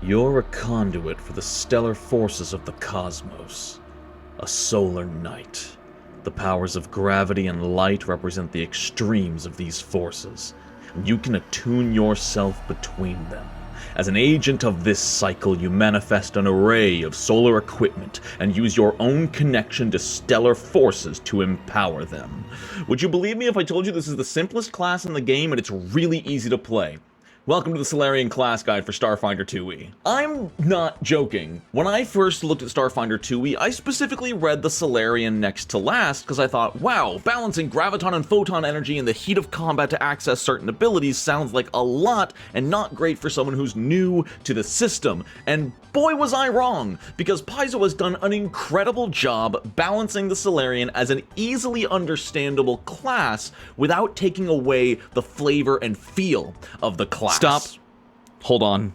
You're a conduit for the stellar forces of the cosmos, a solar knight. The powers of gravity and light represent the extremes of these forces, and you can attune yourself between them. As an agent of this cycle, you manifest an array of solar equipment and use your own connection to stellar forces to empower them. Would you believe me if I told you this is the simplest class in the game and it's really easy to play? Welcome to the Solarian class guide for Starfinder 2e. I'm not joking. When I first looked at Starfinder 2e, I specifically read the Solarian next to last because I thought, wow, balancing graviton and photon energy in the heat of combat to access certain abilities sounds like a lot and not great for someone who's new to the system. And boy was I wrong, because Paizo has done an incredible job balancing the Solarian as an easily understandable class without taking away the flavor and feel of the class. Stop. Hold on.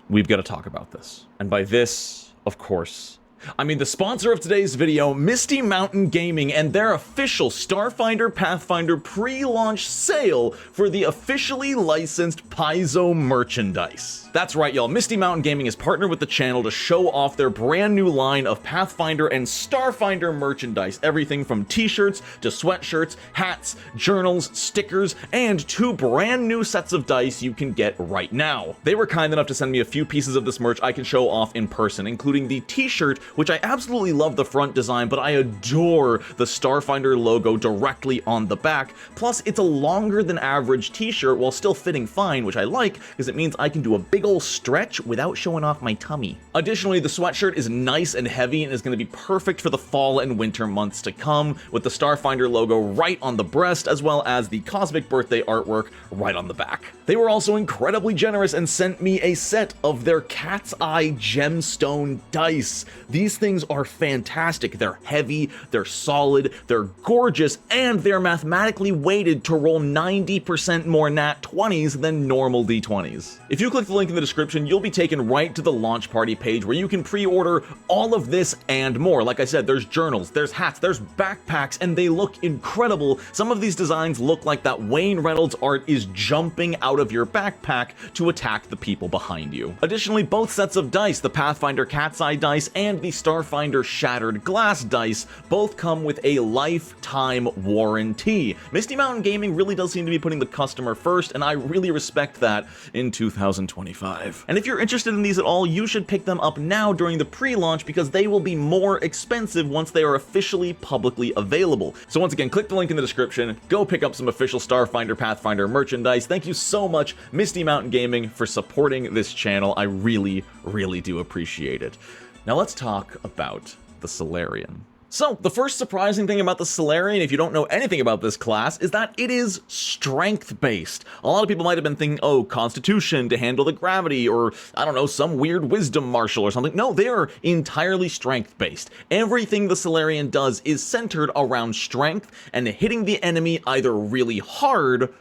We've got to talk about this. And by this, of course, I mean the sponsor of today's video, Misty Mountain Gaming, and their official Starfinder Pathfinder pre-launch sale for the officially licensed Paizo merchandise. That's right, y'all. Misty Mountain Gaming has partnered with the channel to show off their brand new line of Pathfinder and Starfinder merchandise. Everything from t-shirts to sweatshirts, hats, journals, stickers, and 2 brand new sets of dice you can get right now. They were kind enough to send me a few pieces of this merch I can show off in person, including the t-shirt, which I absolutely love the front design, but I adore the Starfinder logo directly on the back. Plus, it's a longer than average t-shirt while still fitting fine, which I like because it means I can do a big ol' stretch without showing off my tummy. Additionally, the sweatshirt is nice and heavy and is going to be perfect for the fall and winter months to come, with the Starfinder logo right on the breast as well as the cosmic birthday artwork right on the back. They were also incredibly generous and sent me a set of their cat's eye gemstone dice. These things are fantastic. They're heavy, they're solid, they're gorgeous, and they're mathematically weighted to roll 90% more nat 20s than normal d20s. If you click the link in the description, you'll be taken right to the launch party page where you can pre-order all of this and more. Like I said, there's journals, there's hats, there's backpacks, and they look incredible. Some of these designs look like that Wayne Reynolds art is jumping out of your backpack to attack the people behind you. Additionally, both sets of dice, the Pathfinder Cat's Eye dice and the Starfinder Shattered Glass dice, both come with a lifetime warranty. Misty Mountain Gaming really does seem to be putting the customer first, and I really respect that in 2025. And if you're interested in these at all, you should pick them up now during the pre-launch because they will be more expensive once they are officially publicly available. So once again, click the link in the description, go pick up some official Starfinder Pathfinder merchandise. Thank you so much, Misty Mountain Gaming, for supporting this channel. I really, really do appreciate it. Now let's talk about the Solarian. So, the first surprising thing about the Solarian, if you don't know anything about this class, is that it is strength-based. A lot of people might have been thinking, oh, Constitution to handle the gravity, or, I don't know, some weird wisdom marshal or something. No, they are entirely strength-based. Everything the Solarian does is centered around strength and hitting the enemy either really hard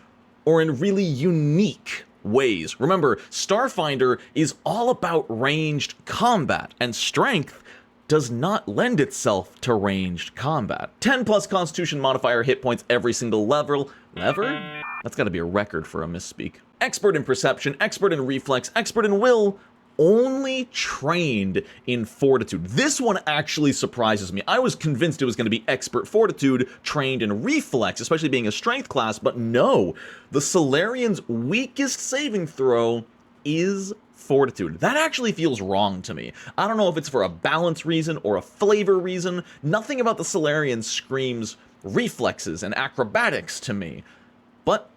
or in really unique ways. Remember, Starfinder is all about ranged combat, and strength does not lend itself to ranged combat. 10 plus Constitution modifier hit points every single level. Lever? That's gotta be a record for a misspeak. Expert in perception, expert in reflex, expert in will, only trained in fortitude. This one actually surprises me. I was convinced it was going to be expert fortitude, trained in reflex, especially being a strength class, but no. The Solarian's weakest saving throw is fortitude. That actually feels wrong to me. I don't know if it's for a balance reason or a flavor reason. Nothing about the Solarian screams reflexes and acrobatics to me. But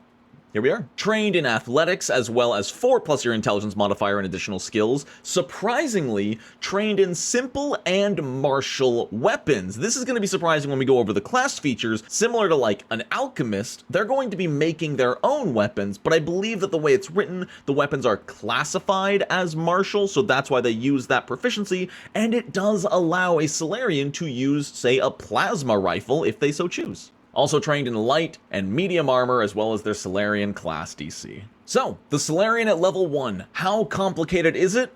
here we are. Trained in athletics as well as 4 plus your intelligence modifier and additional skills. Surprisingly, trained in simple and martial weapons. This is going to be surprising when we go over the class features. Similar to like an alchemist, they're going to be making their own weapons, but I believe that the way it's written, the weapons are classified as martial, so that's why they use that proficiency, and it does allow a Solarian to use, say, a plasma rifle if they so choose. Also trained in light and medium armor as well as their Solarian class DC. So, the Solarian at level 1, how complicated is it?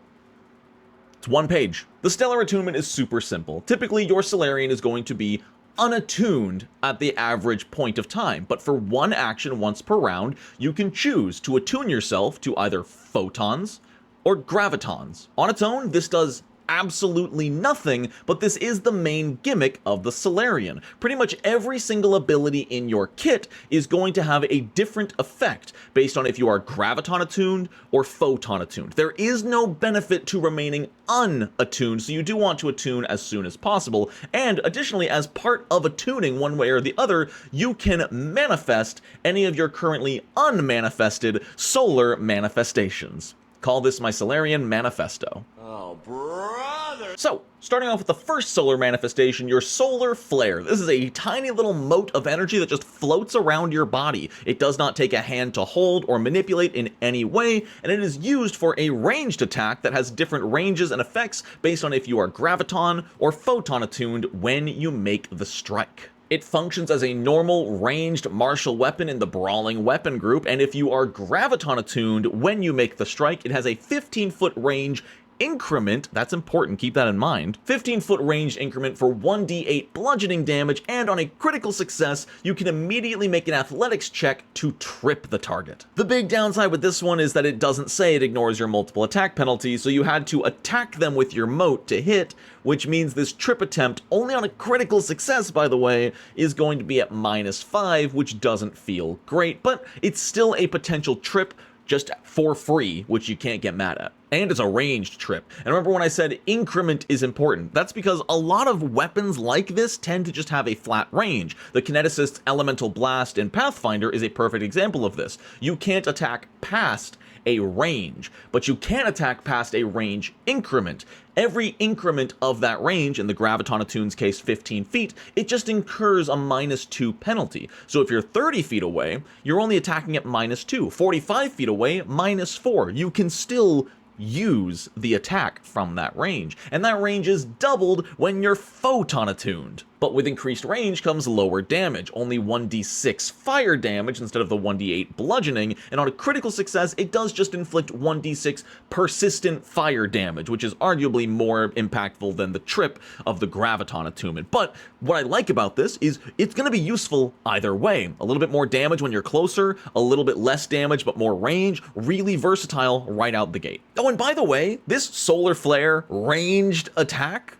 It's 1 page. The stellar attunement is super simple. Typically, your Solarian is going to be unattuned at the average point of time, but for 1 action once per round, you can choose to attune yourself to either photons, or gravitons. On its own, this does absolutely nothing, but this is the main gimmick of the Solarian. Pretty much every single ability in your kit is going to have a different effect based on if you are graviton attuned or photon attuned. There is no benefit to remaining unattuned, so you do want to attune as soon as possible, and additionally, as part of attuning one way or the other, you can manifest any of your currently unmanifested solar manifestations. Call this my Solarian manifesto. Oh, brother! So, starting off with the first solar manifestation, your solar flare. This is a tiny little mote of energy that just floats around your body. It does not take a hand to hold or manipulate in any way, and it is used for a ranged attack that has different ranges and effects based on if you are graviton or photon attuned when you make the strike. It functions as a normal ranged martial weapon in the brawling weapon group, and if you are graviton attuned when you make the strike, it has a 15-foot range increment. That's important, keep that in mind. 15-foot range increment for 1d8 bludgeoning damage, and on a critical success, you can immediately make an athletics check to trip the target. The big downside with this one is that it doesn't say it ignores your multiple attack penalties, so you had to attack them with your mote to hit, which means this trip attempt, only on a critical success by the way, is going to be at -5, which doesn't feel great, but it's still a potential trip just for free, which you can't get mad at. And it's a ranged trip. And remember when I said increment is important? That's because a lot of weapons like this tend to just have a flat range. The Kineticist's Elemental Blast in Pathfinder is a perfect example of this. You can't attack past a range, but you can attack past a range increment. Every increment of that range, in the Graviton Attune's case 15 feet, it just incurs a -2 penalty. So if you're 30 feet away, you're only attacking at -2. 45 feet away, -4. You can still use the attack from that range, and that range is doubled when you're photon attuned. But with increased range comes lower damage, only 1d6 fire damage instead of the 1d8 bludgeoning, and on a critical success it does just inflict 1d6 persistent fire damage, which is arguably more impactful than the trip of the graviton attunement. But what I like about this is it's going to be useful either way. A little bit more damage when you're closer, a little bit less damage but more range, really versatile right out the gate. Oh, and by the way, this solar flare ranged attack,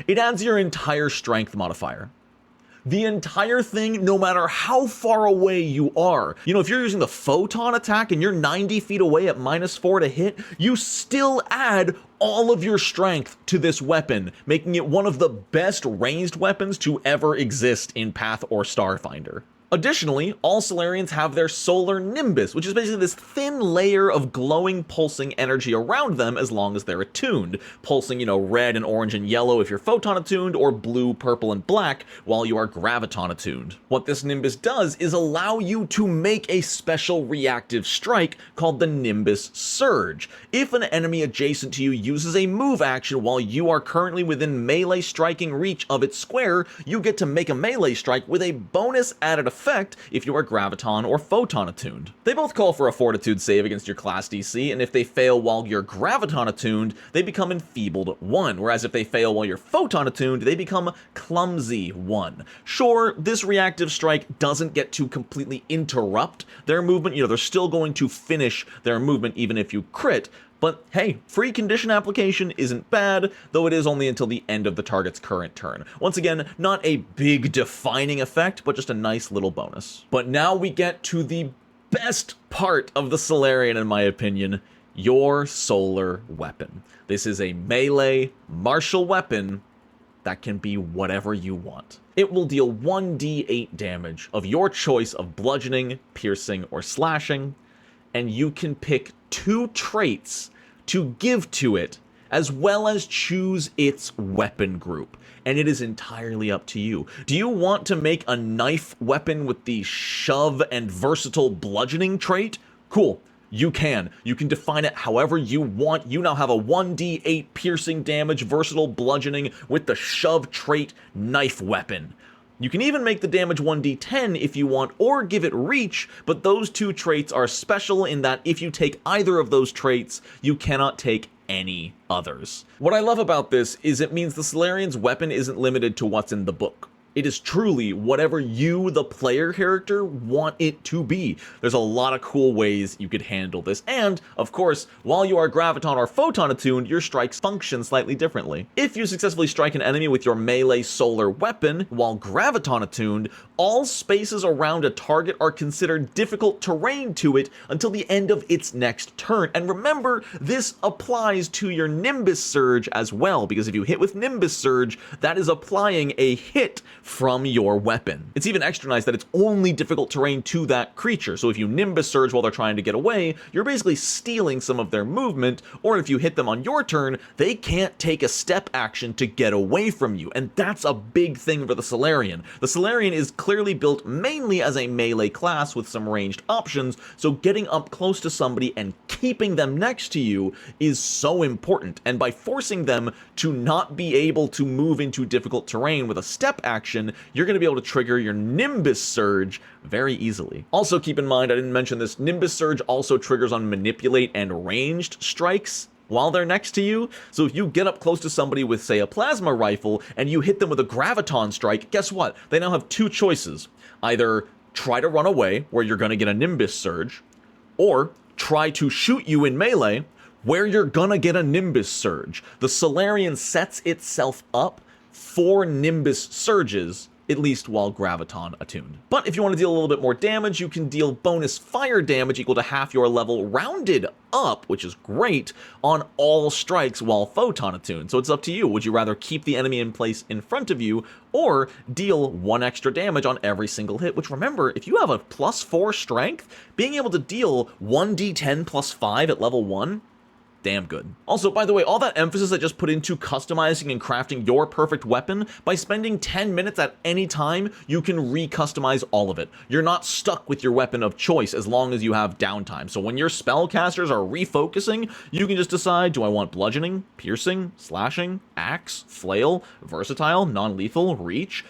it adds your entire strength modifier. The entire thing, no matter how far away you are. You know, if you're using the photon attack and you're 90 feet away at -4 to hit, you still add all of your strength to this weapon, making it one of the best ranged weapons to ever exist in Path or Starfinder. Additionally, all Solarians have their solar nimbus, which is basically this thin layer of glowing, pulsing energy around them as long as they're attuned. Pulsing, you know, red and orange and yellow if you're photon attuned, or blue, purple, and black while you are graviton attuned. What this nimbus does is allow you to make a special reactive strike called the Nimbus Surge. If an enemy adjacent to you uses a move action while you are currently within melee striking reach of its square, you get to make a melee strike with a bonus added effect if you are graviton or photon attuned. They both call for a fortitude save against your class DC, and if they fail while you're graviton attuned, they become enfeebled 1, whereas if they fail while you're photon attuned, they become clumsy 1. Sure, this reactive strike doesn't get to completely interrupt their movement, you know, they're still going to finish their movement even if you crit, but hey, free condition application isn't bad, though it is only until the end of the target's current turn. Once again, not a big defining effect, but just a nice little bonus. But now we get to the best part of the Solarian, in my opinion, your solar weapon. This is a melee martial weapon that can be whatever you want. It will deal 1d8 damage of your choice of bludgeoning, piercing, or slashing, and you can pick 2 traits to give to it, as well as choose its weapon group. And it is entirely up to you. Do you want to make a knife weapon with the shove and versatile bludgeoning trait? Cool. You can. You can define it however you want. You now have a 1d8 piercing damage, versatile bludgeoning with the shove trait knife weapon. You can even make the damage 1d10 if you want, or give it reach, but those 2 traits are special in that if you take either of those traits, you cannot take any others. What I love about this is it means the Solarian's weapon isn't limited to what's in the book. It is truly whatever you, the player character, want it to be. There's a lot of cool ways you could handle this, and, of course, while you are Graviton or Photon attuned, your strikes function slightly differently. If you successfully strike an enemy with your melee solar weapon, while Graviton attuned, all spaces around a target are considered difficult terrain to it until the end of its next turn. And remember, this applies to your Nimbus Surge as well, because if you hit with Nimbus Surge, that is applying a hit from your weapon. It's even extra nice that it's only difficult terrain to that creature, so if you Nimbus Surge while they're trying to get away, you're basically stealing some of their movement, or if you hit them on your turn, they can't take a step action to get away from you, and that's a big thing for the Solarian. The Solarian is clearly built mainly as a melee class with some ranged options, so getting up close to somebody and keeping them next to you is so important, and by forcing them to not be able to move into difficult terrain with a step action, you're going to be able to trigger your Nimbus Surge very easily. Also keep in mind, I didn't mention this, Nimbus Surge also triggers on manipulate and ranged strikes while they're next to you. So if you get up close to somebody with, say, a plasma rifle and you hit them with a graviton strike, guess what? They now have two choices. Either try to run away, where you're going to get a Nimbus Surge, or try to shoot you in melee, where you're gonna get a Nimbus Surge. The Solarian sets itself up for Nimbus Surges, at least while Graviton attuned. But if you want to deal a little bit more damage, you can deal bonus fire damage equal to half your level rounded up, which is great, on all strikes while Photon attuned. So it's up to you. Would you rather keep the enemy in place in front of you, or deal 1 extra damage on every single hit? Which, remember, if you have a +4 strength, being able to deal 1d10 +5 at level 1, damn good. Also, by the way, all that emphasis I just put into customizing and crafting your perfect weapon, by spending 10 minutes at any time, you can re-customize all of it. You're not stuck with your weapon of choice as long as you have downtime. So when your spellcasters are refocusing, you can just decide, do I want bludgeoning, piercing, slashing, axe, flail, versatile, non-lethal, reach?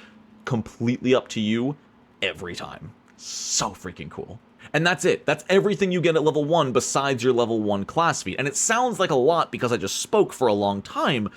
Completely up to you every time. So freaking cool. And that's it. That's everything you get at level 1 besides your level 1 class feat. And it sounds like a lot because I just spoke for a long time,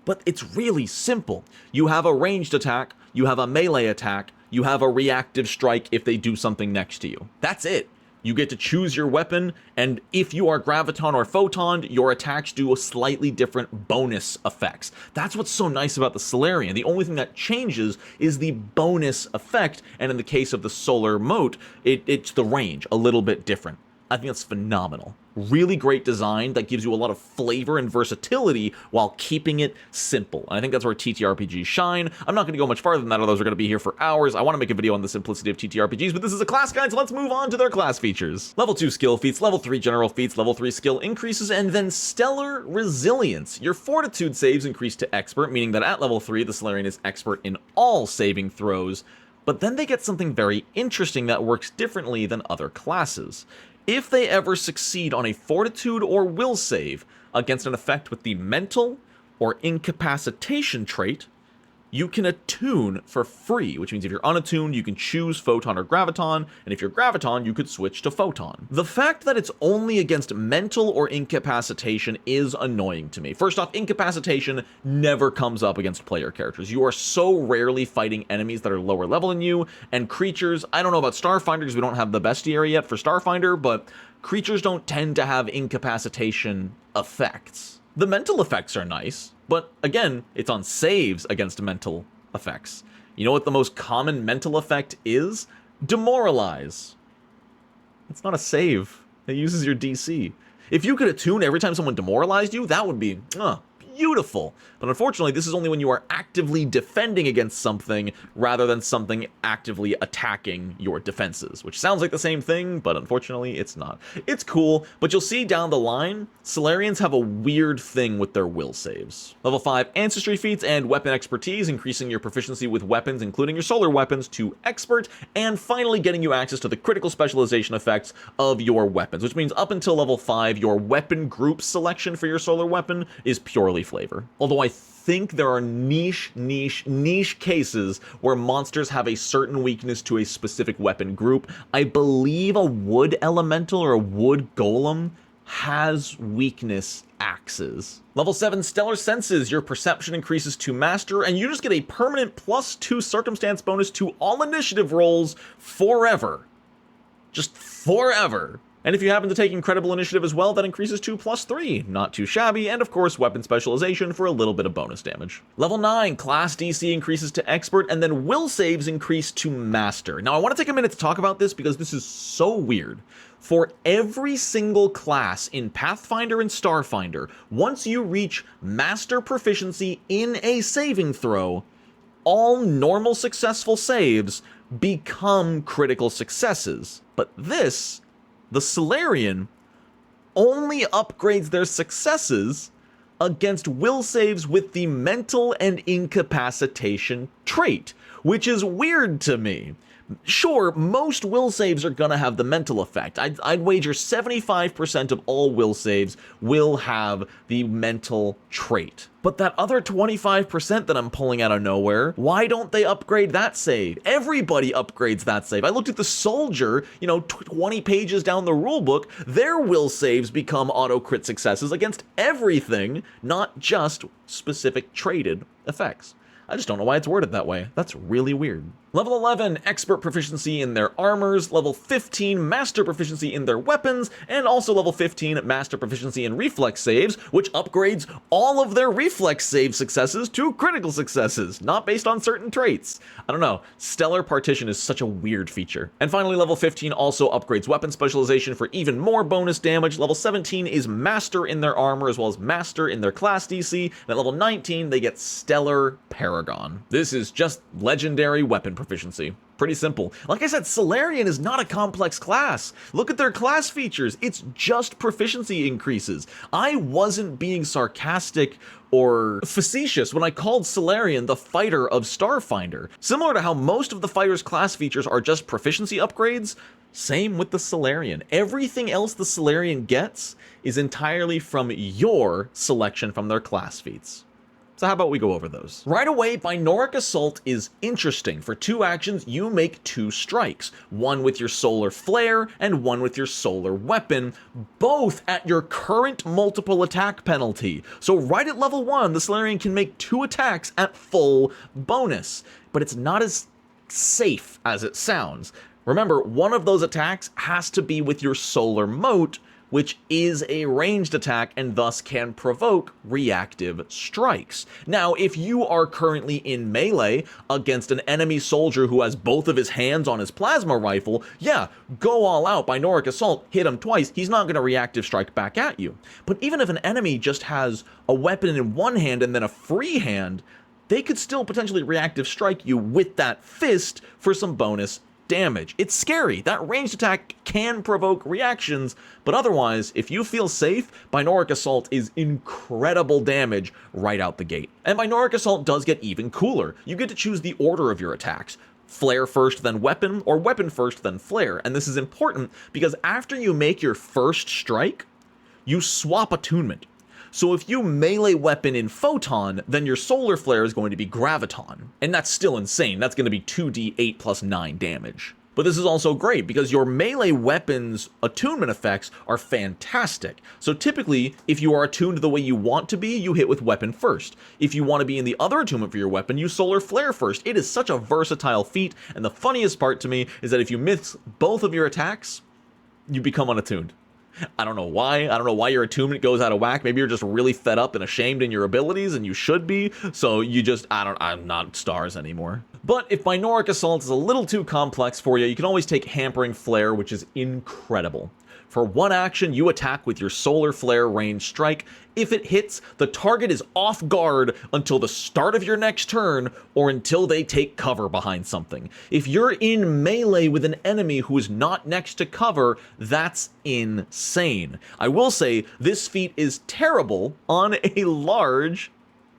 but it's really simple. You have a ranged attack, you have a melee attack, you have a reactive strike if they do something next to you. That's it. You get to choose your weapon, and if you are Graviton or Photon, your attacks do a slightly different bonus effects. That's what's so nice about the Solarian. The only thing that changes is the bonus effect, and in the case of the Solar Mote, it's the range, a little bit different. I think that's phenomenal. Really great design that gives you a lot of flavor and versatility while keeping it simple. And I think that's where TTRPGs shine. I'm not going to go much farther than that, or those are going to be here for hours. I want to make a video on the simplicity of TTRPGs, but this is a class guide, so let's move on to their class features. Level 2 skill feats, level 3 general feats, level 3 skill increases, and then stellar resilience. Your fortitude saves increase to expert, meaning that at level 3, the Solarian is expert in all saving throws. But then they get something very interesting that works differently than other classes. If they ever succeed on a fortitude or will save against an effect with the mental or incapacitation trait, you can attune for free, which means if you're unattuned, you can choose Photon or Graviton, and if you're Graviton, you could switch to Photon. The fact that it's only against mental or incapacitation is annoying to me. First off, incapacitation never comes up against player characters. You are so rarely fighting enemies that are lower level than you, and creatures, I don't know about Starfinder because we don't have the bestiary yet for Starfinder, but creatures don't tend to have incapacitation effects. The mental effects are nice, but again, it's on saves against mental effects. You know what the most common mental effect is? Demoralize. It's not a save. It uses your DC. If you could attune every time someone demoralized you, that would be beautiful. But unfortunately, this is only when you are actively defending against something rather than something actively attacking your defenses, which sounds like the same thing, but unfortunately it's not. It's cool, but you'll see down the line, Solarians have a weird thing with their will saves. Level 5 ancestry feats and weapon expertise, increasing your proficiency with weapons, including your solar weapons, to expert, and finally getting you access to the critical specialization effects of your weapons, which means up until level 5, your weapon group selection for your solar weapon is purely flavor. Although I think there are niche cases where monsters have a certain weakness to a specific weapon group. I believe a wood elemental or a wood golem has weakness axes. Level 7 Stellar Senses, your perception increases to master, and you just get a permanent +2 circumstance bonus to all initiative rolls forever. Just forever. And if you happen to take Incredible Initiative as well, that increases to +3. Not too shabby, and of course Weapon Specialization for a little bit of bonus damage. Level 9, Class DC increases to Expert, and then Will Saves increase to Master. Now I want to take a minute to talk about this because this is so weird. For every single class in Pathfinder and Starfinder, once you reach Master Proficiency in a saving throw, all normal successful saves become critical successes. But this, the Solarian, only upgrades their successes against will saves with the mental and incapacitation trait, which is weird to me. Sure, most will saves are gonna have the mental effect. I'd wager 75% of all will saves will have the mental trait. But that other 25% that I'm pulling out of nowhere, why don't they upgrade that save? Everybody upgrades that save. I looked at the soldier, 20 pages down the rulebook, their will saves become auto crit successes against everything, not just specific traded effects. I just don't know why it's worded that way. That's really weird. Level 11, Expert Proficiency in their armors. Level 15, Master Proficiency in their weapons. And also level 15, Master Proficiency in reflex saves, which upgrades all of their reflex save successes to critical successes, not based on certain traits. I don't know. Stellar Partition is such a weird feature. And finally, level 15 also upgrades weapon specialization for even more bonus damage. Level 17 is Master in their armor as well as Master in their class DC. And at level 19, they get Stellar Paragon. This is just legendary weapon proficiency. Pretty simple. Like I said, Solarian is not a complex class. Look at their class features. It's just proficiency increases. I wasn't being sarcastic or facetious when I called Solarian the fighter of Starfinder. Similar to how most of the fighter's class features are just proficiency upgrades, same with the Solarian. Everything else the Solarian gets is entirely from your selection from their class feats. So how about we go over those? Right away, Binoric Assault is interesting. For 2 actions, you make 2 strikes. One with your Solar Flare, and one with your Solar Weapon, both at your current multiple attack penalty. So right at level 1, the Solarian can make 2 attacks at full bonus. But it's not as safe as it sounds. Remember, one of those attacks has to be with your Solar Mote, which is a ranged attack and thus can provoke reactive strikes. Now, if you are currently in melee against an enemy soldier who has both of his hands on his plasma rifle, yeah, go all out, Binoric Assault, hit him twice, he's not going to reactive strike back at you. But even if an enemy just has a weapon in one hand and then a free hand, they could still potentially reactive strike you with that fist for some bonus damage. It's scary. That ranged attack can provoke reactions, but otherwise, if you feel safe, Binoric Assault is incredible damage right out the gate. And Binoric Assault does get even cooler. You get to choose the order of your attacks. Flare first, then weapon, or weapon first, then flare. And this is important because after you make your first strike, you swap attunement. So if you melee weapon in Photon, then your Solar Flare is going to be Graviton. And that's still insane. That's going to be 2d8 plus 9 damage. But this is also great because your melee weapon's attunement effects are fantastic. So typically, if you are attuned the way you want to be, you hit with weapon first. If you want to be in the other attunement for your weapon, you Solar Flare first. It is such a versatile feat, and the funniest part to me is that if you miss both of your attacks, you become unattuned. I don't know why. I don't know why your attunement goes out of whack. Maybe you're just really fed up and ashamed in your abilities, and you should be. So you just, I'm not stars anymore. But if Binoric Assault is a little too complex for you, you can always take Hampering Flare, which is incredible. For 1 action, you attack with your Solar Flare ranged strike. If it hits, the target is off guard until the start of your next turn or until they take cover behind something. If you're in melee with an enemy who is not next to cover, that's insane. I will say this feat is terrible on a large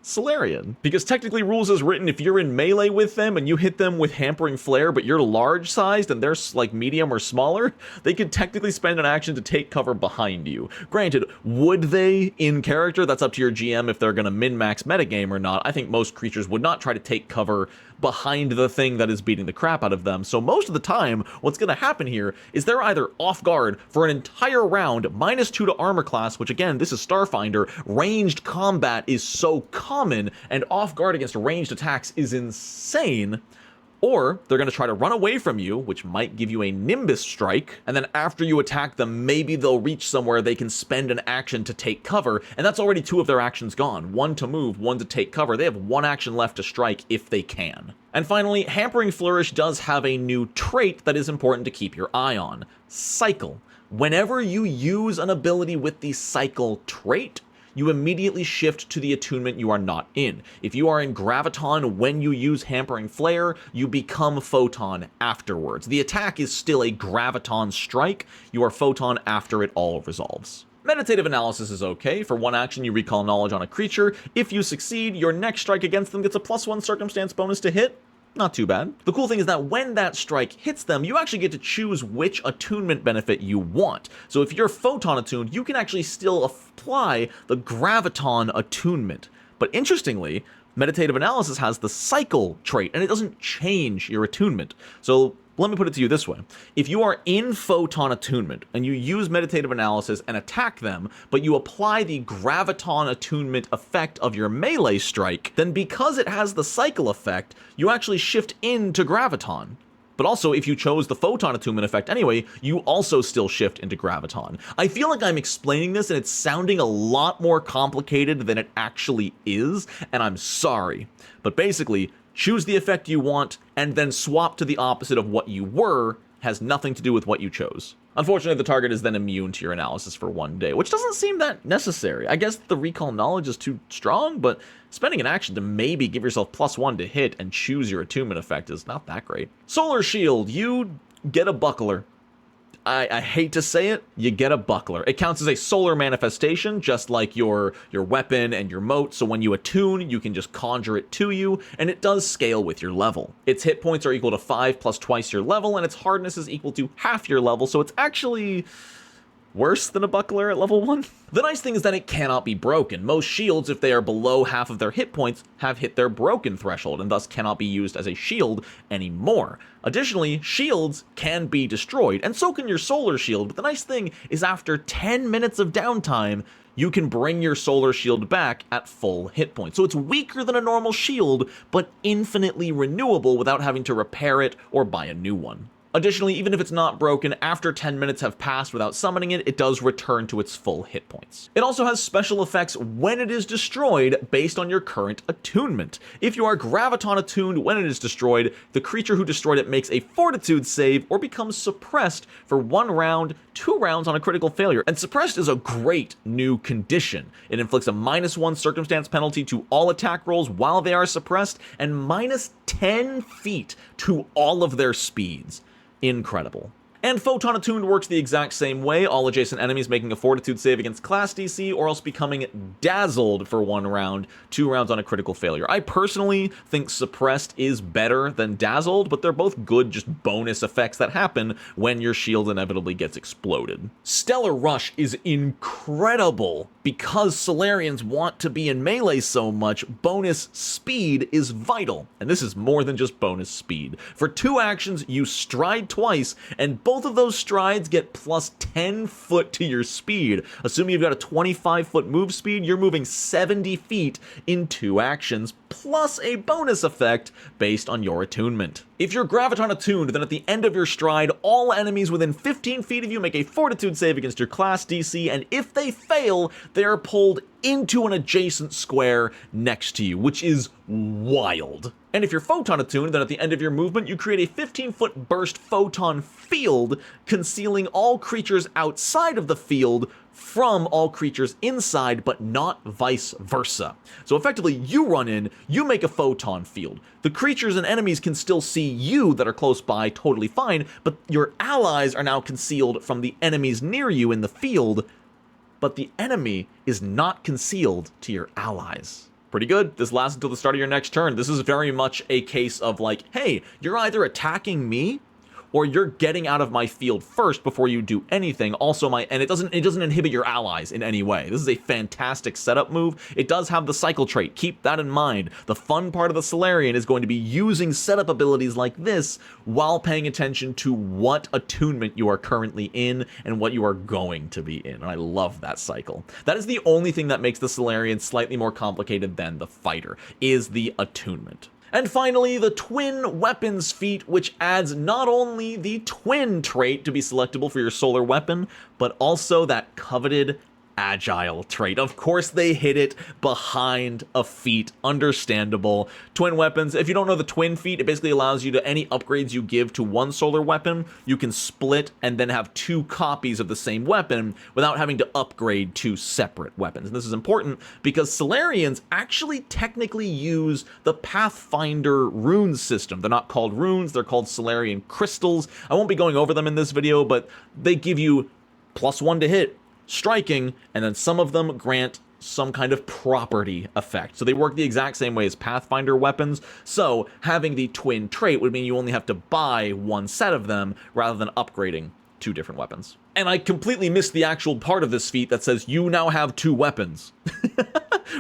Solarian, because technically rules as written, if you're in melee with them and you hit them with Hampering Flare, but you're large sized and they're like medium or smaller, they could technically spend an action to take cover behind you. Granted, would they in character? That's up to your GM if they're going to min-max metagame or not. I think most creatures would not try to take cover behind the thing that is beating the crap out of them. So most of the time, what's going to happen here is they're either off guard for an entire round, -2 to armor class, which again, this is Starfinder. Ranged combat is so common, and off guard against ranged attacks is insane. Or they're going to try to run away from you, which might give you a Nimbus strike, and then after you attack them, maybe they'll reach somewhere they can spend an action to take cover, and that's already 2 of their actions gone. 1 to move, 1 to take cover. They have 1 action left to strike if they can. And finally, Hampering Flourish does have a new trait that is important to keep your eye on: Cycle. Whenever you use an ability with the Cycle trait, you immediately shift to the attunement you are not in. If you are in Graviton when you use Hampering Flare, you become Photon afterwards. The attack is still a Graviton strike, you are Photon after it all resolves. Meditative Analysis is okay. For 1 action, you recall knowledge on a creature. If you succeed, your next strike against them gets a +1 circumstance bonus to hit. Not too bad. The cool thing is that when that strike hits them, you actually get to choose which attunement benefit you want. So if you're Photon attuned, you can actually still apply the Graviton attunement. But interestingly, Meditative Analysis has the Cycle trait, and it doesn't change your attunement. So let me put it to you this way. If you are in Photon attunement and you use Meditative Analysis and attack them, but you apply the Graviton attunement effect of your melee strike, then because it has the Cycle effect, you actually shift into Graviton. But also, if you chose the Photon attunement effect anyway, you also still shift into Graviton. I feel like I'm explaining this and it's sounding a lot more complicated than it actually is, and I'm sorry. But basically, choose the effect you want, and then swap to the opposite of what you were, has nothing to do with what you chose. Unfortunately, the target is then immune to your analysis for 1 day, which doesn't seem that necessary. I guess the recall knowledge is too strong, but spending an action to maybe give yourself +1 to hit and choose your attunement effect is not that great. Solar Shield, you get a buckler. I hate to say it, you get a buckler. It counts as a solar manifestation, just like your weapon and your moat, so when you attune, you can just conjure it to you, and it does scale with your level. Its hit points are equal to 5 plus twice your level, and its hardness is equal to half your level, so it's actually worse than a buckler at level 1. The nice thing is that it cannot be broken. Most shields, if they are below half of their hit points, have hit their broken threshold and thus cannot be used as a shield anymore. Additionally, shields can be destroyed, and so can your solar shield, but the nice thing is after 10 minutes of downtime, you can bring your solar shield back at full hit points. So it's weaker than a normal shield, but infinitely renewable without having to repair it or buy a new one. Additionally, even if it's not broken, after 10 minutes have passed without summoning it, it does return to its full hit points. It also has special effects when it is destroyed based on your current attunement. If you are Graviton attuned when it is destroyed, the creature who destroyed it makes a Fortitude save or becomes suppressed for 1 round, 2 rounds on a critical failure. And suppressed is a great new condition. It inflicts a -1 circumstance penalty to all attack rolls while they are suppressed, and -10 feet to all of their speeds. Incredible. And Photon Attuned works the exact same way, all adjacent enemies making a Fortitude save against class DC, or else becoming dazzled for 1 round, 2 rounds on a critical failure. I personally think Suppressed is better than Dazzled, but they're both good, just bonus effects that happen when your shield inevitably gets exploded. Stellar Rush is incredible. Because Solarians want to be in melee so much, bonus speed is vital. And this is more than just bonus speed. For 2 actions, you stride twice, and both of those strides get plus 10 foot to your speed. Assuming you've got a 25-foot move speed, you're moving 70 feet in 2 actions, plus a bonus effect based on your attunement. If you're Graviton attuned, then at the end of your stride, all enemies within 15 feet of you make a Fortitude save against your class DC, and if they fail, they are pulled into an adjacent square next to you, which is wild. And if you're Photon attuned, then at the end of your movement, you create a 15-foot burst photon field, concealing all creatures outside of the field from all creatures inside, but not vice versa. So effectively, you run in, you make a photon field. The creatures and enemies can still see you that are close by totally fine, but your allies are now concealed from the enemies near you in the field, but the enemy is not concealed to your allies. Pretty good. This lasts until the start of your next turn. This is very much a case of like, hey, you're either attacking me or you're getting out of my field first before you do anything. Also, and it doesn't inhibit your allies in any way. This is a fantastic setup move. It does have the cycle trait. Keep that in mind. The fun part of the Solarian is going to be using setup abilities like this while paying attention to what attunement you are currently in and what you are going to be in. And I love that cycle. That is the only thing that makes the Solarian slightly more complicated than the fighter, is the attunement. And finally, the twin weapons feat, which adds not only the twin trait to be selectable for your solar weapon, but also that coveted agile trait. Of course, they hid it behind a feat. Understandable. Twin weapons. If you don't know the twin feat, it basically allows you to, any upgrades you give to one solar weapon, you can split and then have 2 copies of the same weapon without having to upgrade 2 separate weapons. And this is important because Solarians actually technically use the Pathfinder rune system. They're not called runes, they're called Solarian crystals. I won't be going over them in this video, but they give you +1 to hit, striking, and then some of them grant some kind of property effect. So they work the exact same way as Pathfinder weapons. So having the twin trait would mean you only have to buy 1 set of them rather than upgrading 2 different weapons. And I completely missed the actual part of this feat that says you now have 2 weapons.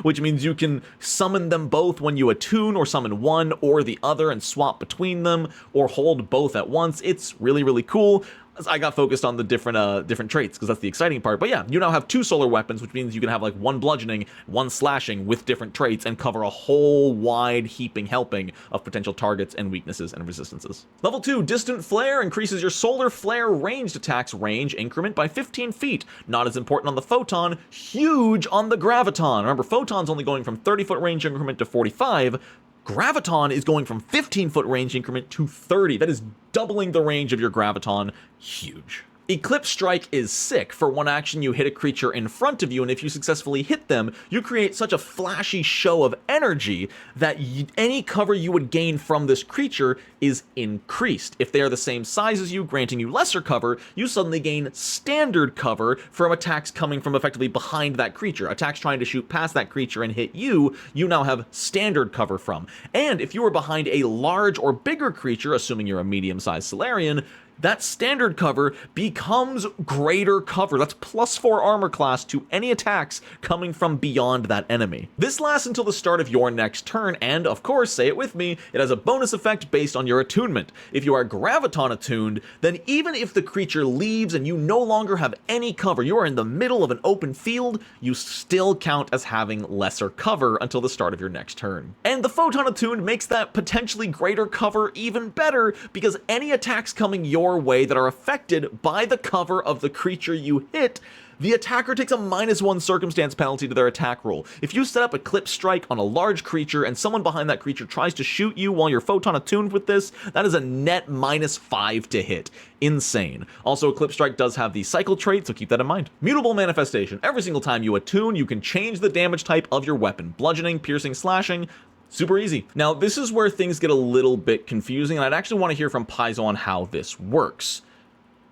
Which means you can summon them both when you attune, or summon one or the other and swap between them, or hold both at once. It's really, really cool. I got focused on the different traits because that's the exciting part. But yeah, you now have 2 solar weapons, which means you can have like 1 bludgeoning, 1 slashing with different traits and cover a whole wide heaping helping of potential targets and weaknesses and resistances. Level 2, Distant Flare increases your solar flare ranged attacks range increment by 15 feet. Not as important on the Photon, huge on the Graviton. Remember, Photon's only going from 30-foot range increment to 45. Graviton is going from 15-foot range increment to 30. That is doubling the range of your Graviton. Huge. Eclipse Strike is sick. For 1 action, you hit a creature in front of you, and if you successfully hit them, you create such a flashy show of energy that any cover you would gain from this creature is increased. If they are the same size as you, granting you lesser cover, you suddenly gain standard cover from attacks coming from effectively behind that creature. Attacks trying to shoot past that creature and hit you, you now have standard cover from. And if you are behind a large or bigger creature, assuming you're a medium-sized Solarian, that standard cover becomes greater cover. That's +4 armor class to any attacks coming from beyond that enemy. This lasts until the start of your next turn, and of course, say it with me, it has a bonus effect based on your attunement. If you are Graviton attuned, then even if the creature leaves and you no longer have any cover, you are in the middle of an open field, you still count as having lesser cover until the start of your next turn. And the Photon attuned makes that potentially greater cover even better, because any attacks coming your way that are affected by the cover of the creature you hit, the attacker takes a -1 circumstance penalty to their attack roll. If you set up Eclipse Strike on a large creature and someone behind that creature tries to shoot you while you're Photon attuned with this, that is a net -5 to hit. Insane. Also, Eclipse Strike does have the cycle trait, so keep that in mind. Mutable Manifestation. Every single time you attune, you can change the damage type of your weapon. Bludgeoning, piercing, slashing. Super easy. Now, this is where things get a little bit confusing, and I'd actually want to hear from Paizo on how this works.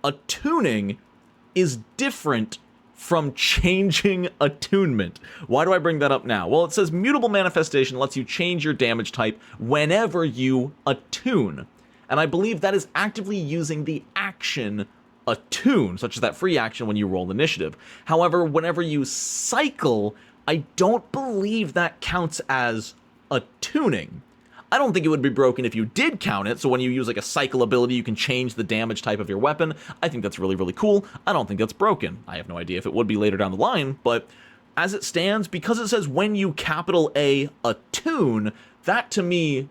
Attuning is different from changing attunement. Why do I bring that up now? Well, it says Mutable Manifestation lets you change your damage type whenever you attune. And I believe that is actively using the action attune, such as that free action when you roll initiative. However, whenever you cycle, I don't believe that counts as attuning. I don't think it would be broken if you did count it, so when you use like a cycle ability, you can change the damage type of your weapon. I think that's really, really cool. I don't think that's broken. I have no idea if it would be later down the line, but as it stands, because it says when you A attune, that to me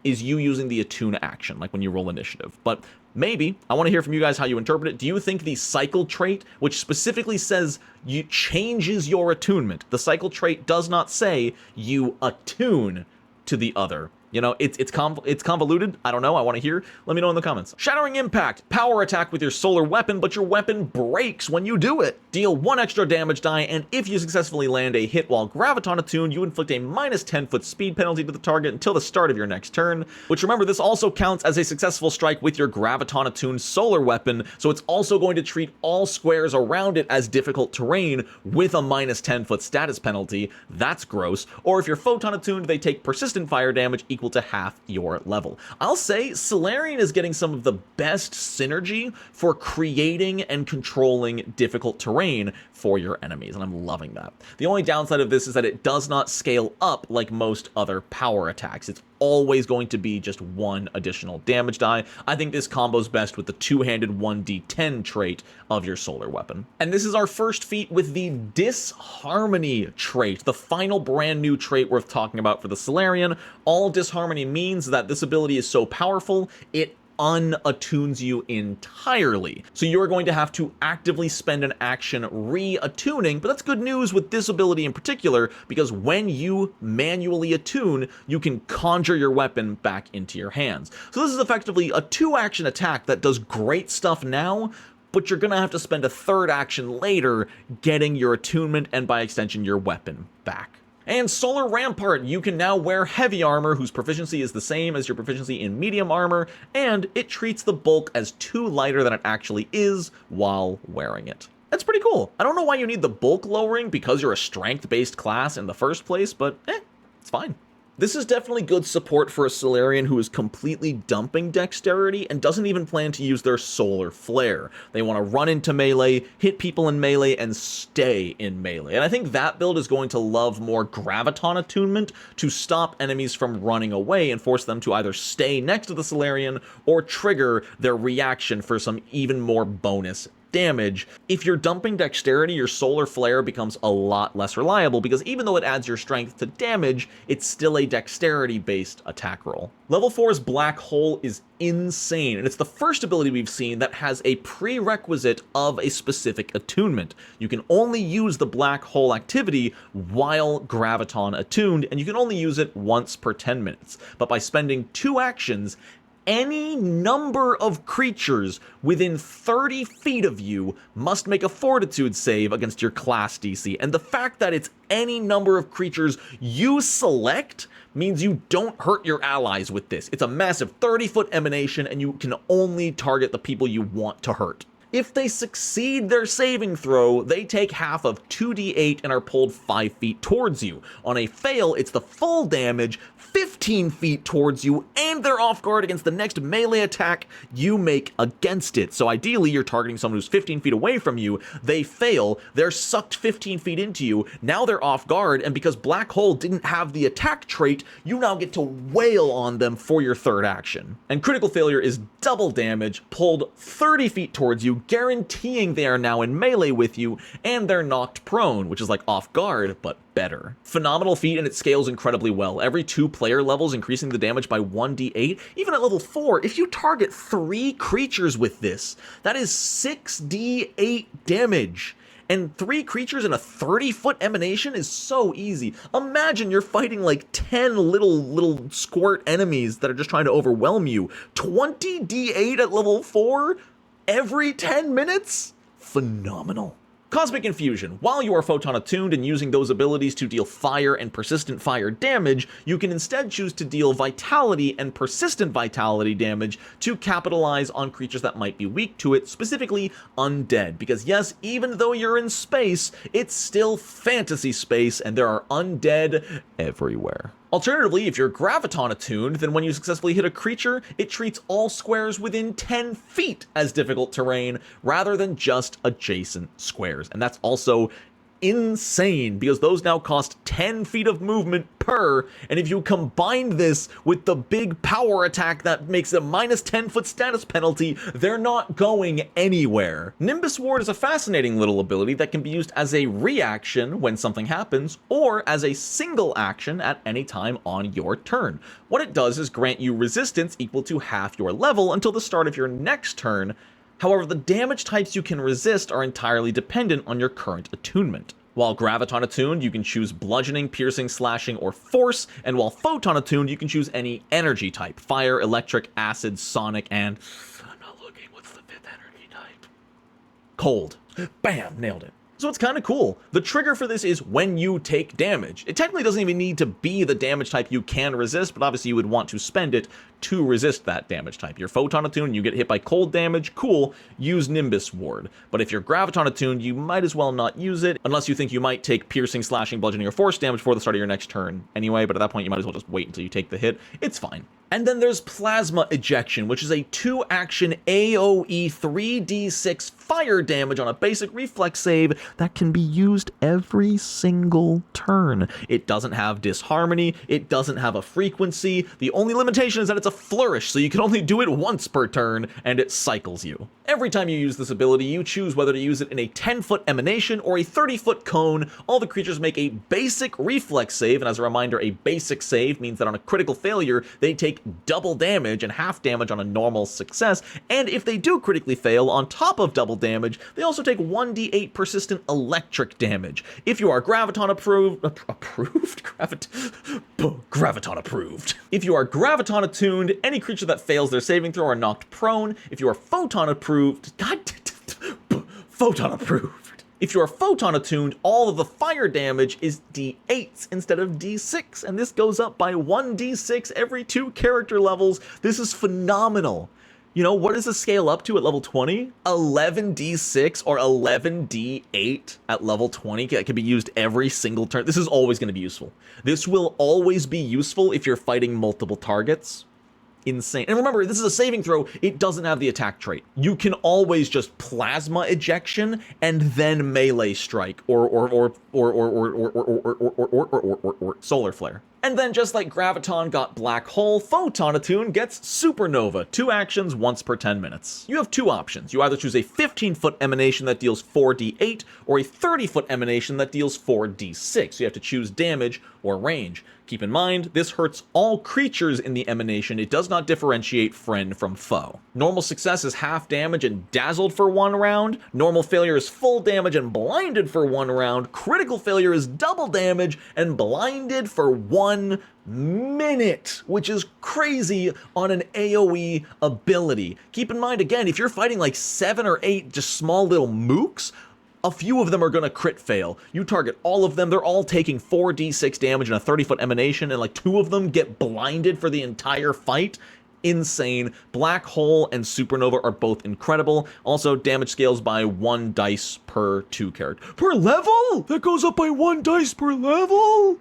is you using the attune action, like when you roll initiative. But maybe, I want to hear from you guys how you interpret it. Do you think the cycle trait, which specifically says you changes your attunement, the cycle trait does not say you attune to the other? You know, it's convoluted. I don't know. I want to hear. Let me know in the comments. Shattering Impact. Power attack with your solar weapon, but your weapon breaks when you do it. Deal 1 extra damage die, and if you successfully land a hit while Graviton attuned, you inflict a -10-foot speed penalty to the target until the start of your next turn. Which, remember, this also counts as a successful strike with your Graviton attuned solar weapon, so it's also going to treat all squares around it as difficult terrain with a -10-foot status penalty. That's gross. Or if you're Photon attuned, they take persistent fire damage equal equal to half your level. I'll say Solarian is getting some of the best synergy for creating and controlling difficult terrain for your enemies, and I'm loving that. The only downside of this is that it does not scale up like most other power attacks. It's always going to be just one additional damage die. I think this combos best with the two-handed 1d10 trait of your solar weapon. And this is our first feat with the Disharmony trait, the final brand new trait worth talking about for the Solarian. All Disharmony means that this ability is so powerful, it unattunes you entirely. So you're going to have to actively spend an action re-attuning, but that's good news with this ability in particular, because when you manually attune, you can conjure your weapon back into your hands. So this is effectively a 2-action attack that does great stuff now, but you're gonna have to spend a 3rd action later getting your attunement and by extension your weapon back. And Solar Rampart, you can now wear heavy armor whose proficiency is the same as your proficiency in medium armor, and it treats the bulk as 2 lighter than it actually is while wearing it. That's pretty cool. I don't know why you need the bulk lowering because you're a strength-based class in the first place, but it's fine. This is definitely good support for a Solarian who is completely dumping dexterity and doesn't even plan to use their solar flare. They want to run into melee, hit people in melee, and stay in melee. And I think that build is going to love more graviton attunement to stop enemies from running away and force them to either stay next to the Solarian or trigger their reaction for some even more bonus damage. If you're dumping dexterity, your solar flare becomes a lot less reliable because even though it adds your strength to damage, it's still a dexterity based attack roll. Level 4's Black Hole is insane, and it's the first ability we've seen that has a prerequisite of a specific attunement. You can only use the Black Hole activity while graviton attuned, and you can only use it once per 10 minutes. But by spending 2 actions, any number of creatures within 30 feet of you must make a fortitude save against your class DC. And the fact that it's any number of creatures you select means you don't hurt your allies with this. It's a massive 30-foot emanation, and you can only target the people you want to hurt. If they succeed their saving throw, they take half of 2d8 and are pulled 5 feet towards you. On a fail, it's the full damage, 15 feet towards you, and they're off guard against the next melee attack you make against it. So ideally, you're targeting someone who's 15 feet away from you, they fail, they're sucked 15 feet into you, now they're off guard, and because Black Hole didn't have the attack trait, you now get to wail on them for your 3rd action. And critical failure is double damage, pulled 30 feet towards you, guaranteeing they are now in melee with you, and they're knocked prone, which is like off guard, but better. Phenomenal feat, and it scales incredibly well. Every 2 player levels increasing the damage by 1d8. Even at level 4, if you target 3 creatures with this, that is 6d8 damage. And 3 creatures in a 30-foot emanation is so easy. Imagine you're fighting like 10 little squirt enemies that are just trying to overwhelm you. 20d8 at level 4? Every 10 minutes? Phenomenal. Cosmic Infusion. While you are photon attuned and using those abilities to deal fire and persistent fire damage, you can instead choose to deal vitality and persistent vitality damage to capitalize on creatures that might be weak to it, specifically undead. Because yes, even though you're in space, it's still fantasy space and there are undead everywhere. Alternatively, if you're graviton attuned, then when you successfully hit a creature, it treats all squares within 10 feet as difficult terrain rather than just adjacent squares. And that's also insane because those now cost 10 feet of movement per, and if you combine this with the big power attack that makes a minus 10-foot status penalty, they're not going anywhere. Nimbus Ward is a fascinating little ability that can be used as a reaction when something happens, or as a single action at any time on your turn. What it does is grant you resistance equal to half your level until the start of your next turn. However, the damage types you can resist are entirely dependent on your current attunement. While graviton attuned, you can choose bludgeoning, piercing, slashing, or force, and while photon attuned, you can choose any energy type: fire, electric, acid, sonic, and I'm not looking, what's the 5th energy type? Cold. Bam, nailed it. So it's kind of cool. The trigger for this is when you take damage. It technically doesn't even need to be the damage type you can resist, but obviously you would want to spend it to resist that damage type. You're photon attuned, you get hit by cold damage, cool, use Nimbus Ward. But if you're graviton attuned, you might as well not use it, unless you think you might take piercing, slashing, bludgeoning, or force damage before the start of your next turn anyway, but at that point you might as well just wait until you take the hit. It's fine. And then there's Plasma Ejection, which is a 2-action AoE 3d6 fire damage on a basic reflex save that can be used every single turn. It doesn't have disharmony, it doesn't have a frequency, the only limitation is that it's a flourish, so you can only do it once per turn, and it cycles you. Every time you use this ability, you choose whether to use it in a 10-foot emanation or a 30-foot cone. All the creatures make a basic reflex save, and as a reminder, a basic save means that on a critical failure, they take double damage and half damage on a normal success, and if they do critically fail, on top of double damage, they also take 1d8 persistent electric damage. If you are graviton graviton approved. If you are graviton attuned, any creature that fails their saving throw are knocked prone. If you are photon approved, photon approved. If you are photon attuned, all of the fire damage is d8s instead of d6, and this goes up by 1d6 every 2 character levels. This is phenomenal. You know, what does the scale up to at level 20? 11d6 or 11d8 at level 20 that can be used every single turn. This is always going to be useful. This will always be useful if you're fighting multiple targets. Insane. And remember, this is a saving throw. It doesn't have the attack trait. You can always just plasma ejection and then melee strike or solar flare. And then just like Graviton got Black Hole, Photon Attune gets Supernova. 2 actions once per 10 minutes. You have 2 options. You either choose a 15-foot emanation that deals 4d8 or a 30-foot emanation that deals 4d6. So you have to choose damage or range. Keep in mind, this hurts all creatures in the emanation. It does not differentiate friend from foe. Normal success is half damage and dazzled for 1 round. Normal failure is full damage and blinded for 1 round. Critical failure is double damage and blinded for 1 minute, which is crazy on an AoE ability. Keep in mind, again, if you're fighting like 7 or 8 just small little mooks, a few of them are going to crit fail. You target all of them, they're all taking 4d6 damage in a 30-foot emanation, and like 2 of them get blinded for the entire fight. Insane. Black Hole and Supernova are both incredible. Also, damage scales by 1 dice per 2 character. Per level? That goes up by 1 dice per level?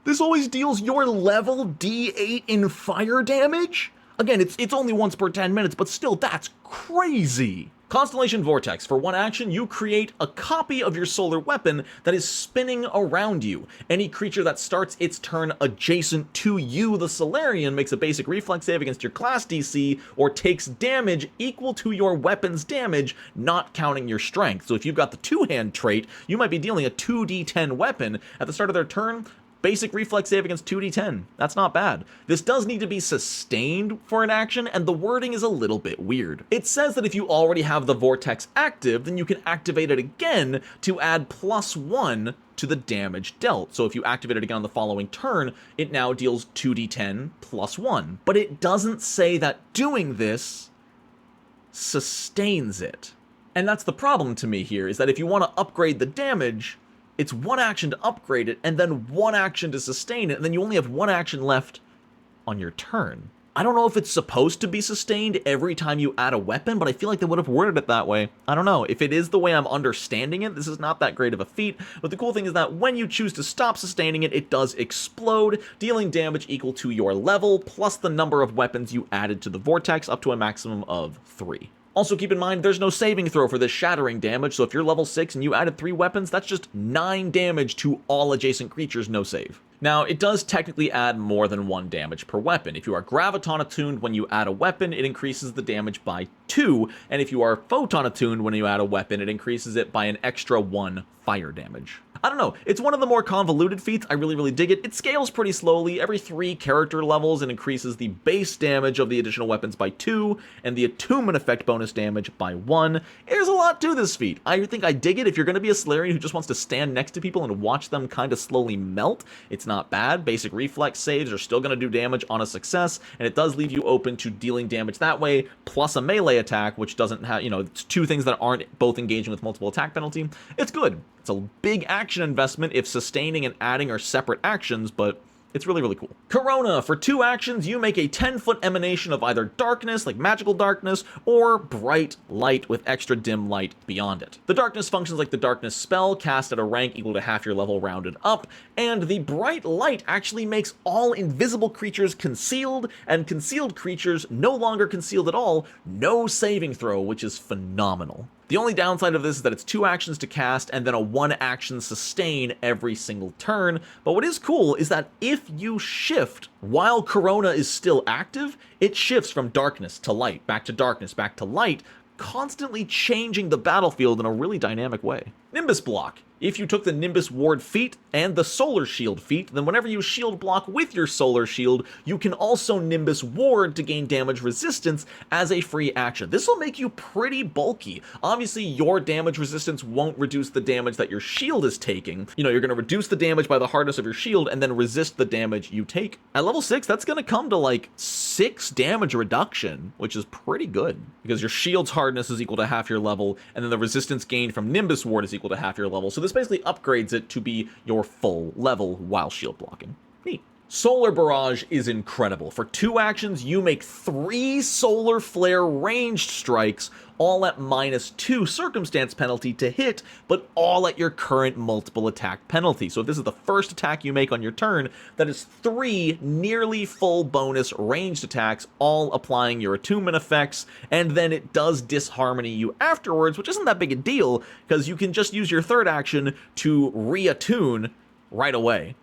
This always deals your level d8 in fire damage? Again, it's only once per 10 minutes, but still, that's crazy. Constellation Vortex. For 1 action, you create a copy of your solar weapon that is spinning around you. Any creature that starts its turn adjacent to you, the Solarian, makes a basic reflex save against your class DC or takes damage equal to your weapon's damage, not counting your strength. So if you've got the 2-hand trait, you might be dealing a 2d10 weapon at the start of their turn. Basic reflex save against 2d10. That's not bad. This does need to be sustained for an action, and the wording is a little bit weird. It says that if you already have the Vortex active, then you can activate it again to add +1 to the damage dealt. So if you activate it again on the following turn, it now deals 2d10 +1. But it doesn't say that doing this sustains it. And that's the problem to me here, is that if you want to upgrade the damage, it's 1 action to upgrade it, and then 1 action to sustain it, and then you only have 1 action left on your turn. I don't know if it's supposed to be sustained every time you add a weapon, but I feel like they would have worded it that way. I don't know. If it is the way I'm understanding it, this is not that great of a feat, but the cool thing is that when you choose to stop sustaining it, it does explode, dealing damage equal to your level, plus the number of weapons you added to the vortex, up to a maximum of 3. Also keep in mind, there's no saving throw for this shattering damage, so if you're level 6 and you added 3 weapons, that's just 9 damage to all adjacent creatures, no save. Now, it does technically add more than 1 damage per weapon. If you are graviton attuned when you add a weapon, it increases the damage by 2, and if you are photon attuned when you add a weapon, it increases it by an extra 1 fire damage. I don't know, it's one of the more convoluted feats. I really dig it. It scales pretty slowly. Every 3 character levels, it increases the base damage of the additional weapons by 2, and the attunement effect bonus damage by 1. There's a lot to this feat. I think I dig it. If you're going to be a Solarian who just wants to stand next to people and watch them kind of slowly melt, it's not bad. Basic reflex saves are still going to do damage on a success, and it does leave you open to dealing damage that way, plus a melee attack, which doesn't have, it's two things that aren't both engaging with multiple attack penalty. It's good. It's a big action investment if sustaining and adding are separate actions, but it's really, really cool. Corona. For 2 actions, you make a 10-foot emanation of either darkness, like magical darkness, or bright light with extra dim light beyond it. The darkness functions like the darkness spell, cast at a rank equal to half your level rounded up, and the bright light actually makes all invisible creatures concealed, and concealed creatures no longer concealed at all, no saving throw, which is phenomenal. The only downside of this is that it's 2 actions to cast and then a 1 action sustain every single turn, but what is cool is that if you shift while Corona is still active, it shifts from darkness to light, back to darkness, back to light, constantly changing the battlefield in a really dynamic way. Nimbus block. If you took the Nimbus Ward feat and the Solar Shield feat, then whenever you shield block with your Solar Shield, you can also Nimbus Ward to gain damage resistance as a free action. This will make you pretty bulky. Obviously, your damage resistance won't reduce the damage that your shield is taking. You're going to reduce the damage by the hardness of your shield and then resist the damage you take. At level 6, that's going to come to like 6 damage reduction, which is pretty good because your shield's hardness is equal to half your level, and then the resistance gained from Nimbus Ward is equal to half your level. So this basically upgrades it to be your full level while shield blocking. Neat. Solar Barrage is incredible. For 2 actions, you make 3 Solar Flare ranged strikes, all at -2 circumstance penalty to hit, but all at your current multiple attack penalty. So if this is the first attack you make on your turn, that is 3 nearly full bonus ranged attacks, all applying your attunement effects, and then it does disharmony you afterwards, which isn't that big a deal, because you can just use your 3rd action to reattune right away.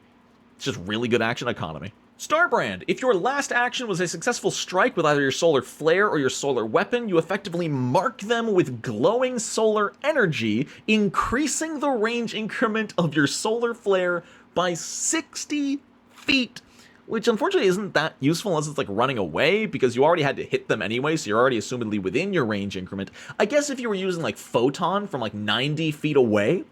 It's just really good action economy. Starbrand. If your last action was a successful strike with either your solar flare or your solar weapon, you effectively mark them with glowing solar energy, increasing the range increment of your solar flare by 60 feet, which unfortunately isn't that useful unless it's like running away, because you already had to hit them anyway, so you're already assumedly within your range increment. I guess if you were using like Photon from like 90 feet away,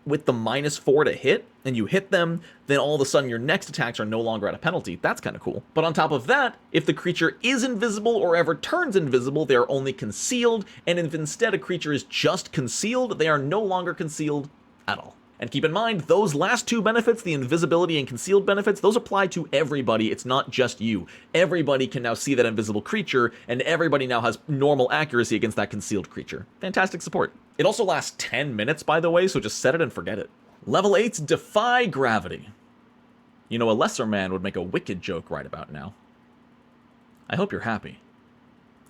with the -4 to hit, and you hit them, then all of a sudden your next attacks are no longer at a penalty. That's kind of cool. But on top of that, if the creature is invisible or ever turns invisible, they are only concealed, and if instead a creature is just concealed, they are no longer concealed at all. And keep in mind, those last 2 benefits, the invisibility and concealed benefits, those apply to everybody. It's not just you. Everybody can now see that invisible creature, and everybody now has normal accuracy against that concealed creature. Fantastic support. It also lasts 10 minutes, by the way, so just set it and forget it. Level 8's Defy Gravity. A lesser man would make a wicked joke right about now. I hope you're happy.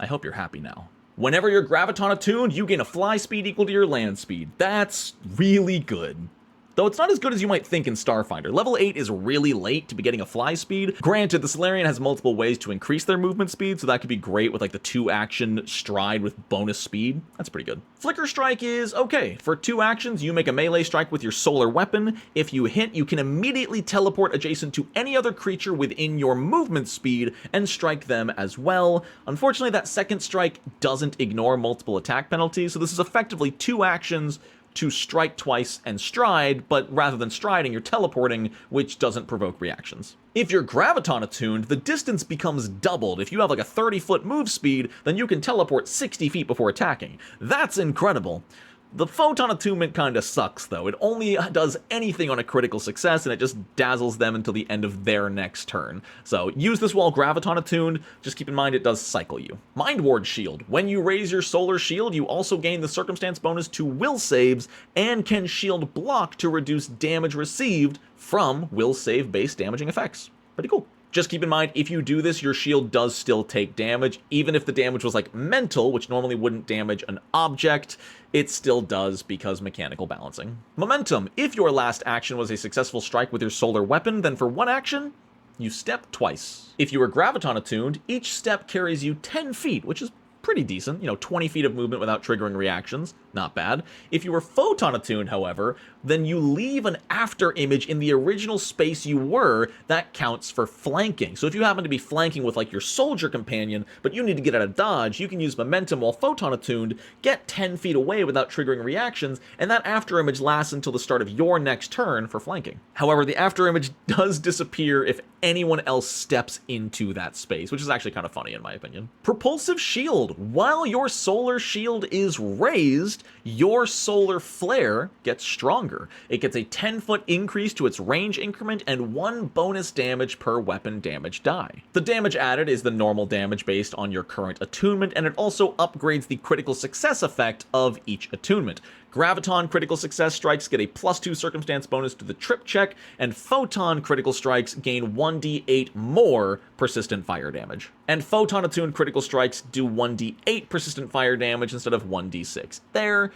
I hope you're happy now. Whenever you're Graviton attuned, you gain a fly speed equal to your land speed. That's really good. Though it's not as good as you might think in Starfinder. Level 8 is really late to be getting a fly speed. Granted, the Solarian has multiple ways to increase their movement speed, so that could be great with like the 2 action stride with bonus speed. That's pretty good. Flicker Strike is okay. For 2 actions, you make a melee strike with your solar weapon. If you hit, you can immediately teleport adjacent to any other creature within your movement speed and strike them as well. Unfortunately, that second strike doesn't ignore multiple attack penalties, so this is effectively 2 actions to strike twice and stride, but rather than striding, you're teleporting, which doesn't provoke reactions. If you're Graviton attuned, the distance becomes doubled. If you have like a 30-foot move speed, then you can teleport 60 feet before attacking. That's incredible. The Photon attunement kinda sucks though. It only does anything on a critical success, and it just dazzles them until the end of their next turn. So use this while Graviton attuned, just keep in mind it does cycle you. Mind Ward Shield. When you raise your Solar Shield, you also gain the circumstance bonus to will saves, and can shield block to reduce damage received from will save based damaging effects. Pretty cool. Just keep in mind, if you do this, your shield does still take damage. Even if the damage was like mental, which normally wouldn't damage an object, it still does because mechanical balancing. Momentum. If your last action was a successful strike with your solar weapon, then for 1 action, you step twice. If you were Graviton attuned, each step carries you 10 feet, which is pretty decent. 20 feet of movement without triggering reactions. Not bad. If you were photon attuned, however, then you leave an after image in the original space you were. That counts for flanking. So if you happen to be flanking with like your soldier companion, but you need to get out of dodge, you can use momentum while photon attuned, get 10 feet away without triggering reactions, and that after image lasts until the start of your next turn for flanking. However, the after image does disappear if anyone else steps into that space, which is actually kind of funny in my opinion. Propulsive shield. While your solar shield is raised, your solar flare gets stronger. It gets a 10-foot increase to its range increment and 1 bonus damage per weapon damage die. The damage added is the normal damage based on your current attunement, and it also upgrades the critical success effect of each attunement. Graviton critical success strikes get a +2 circumstance bonus to the trip check, and Photon critical strikes gain 1d8 more persistent fire damage. And Photon attuned critical strikes do 1d8 persistent fire damage instead of 1d6. They're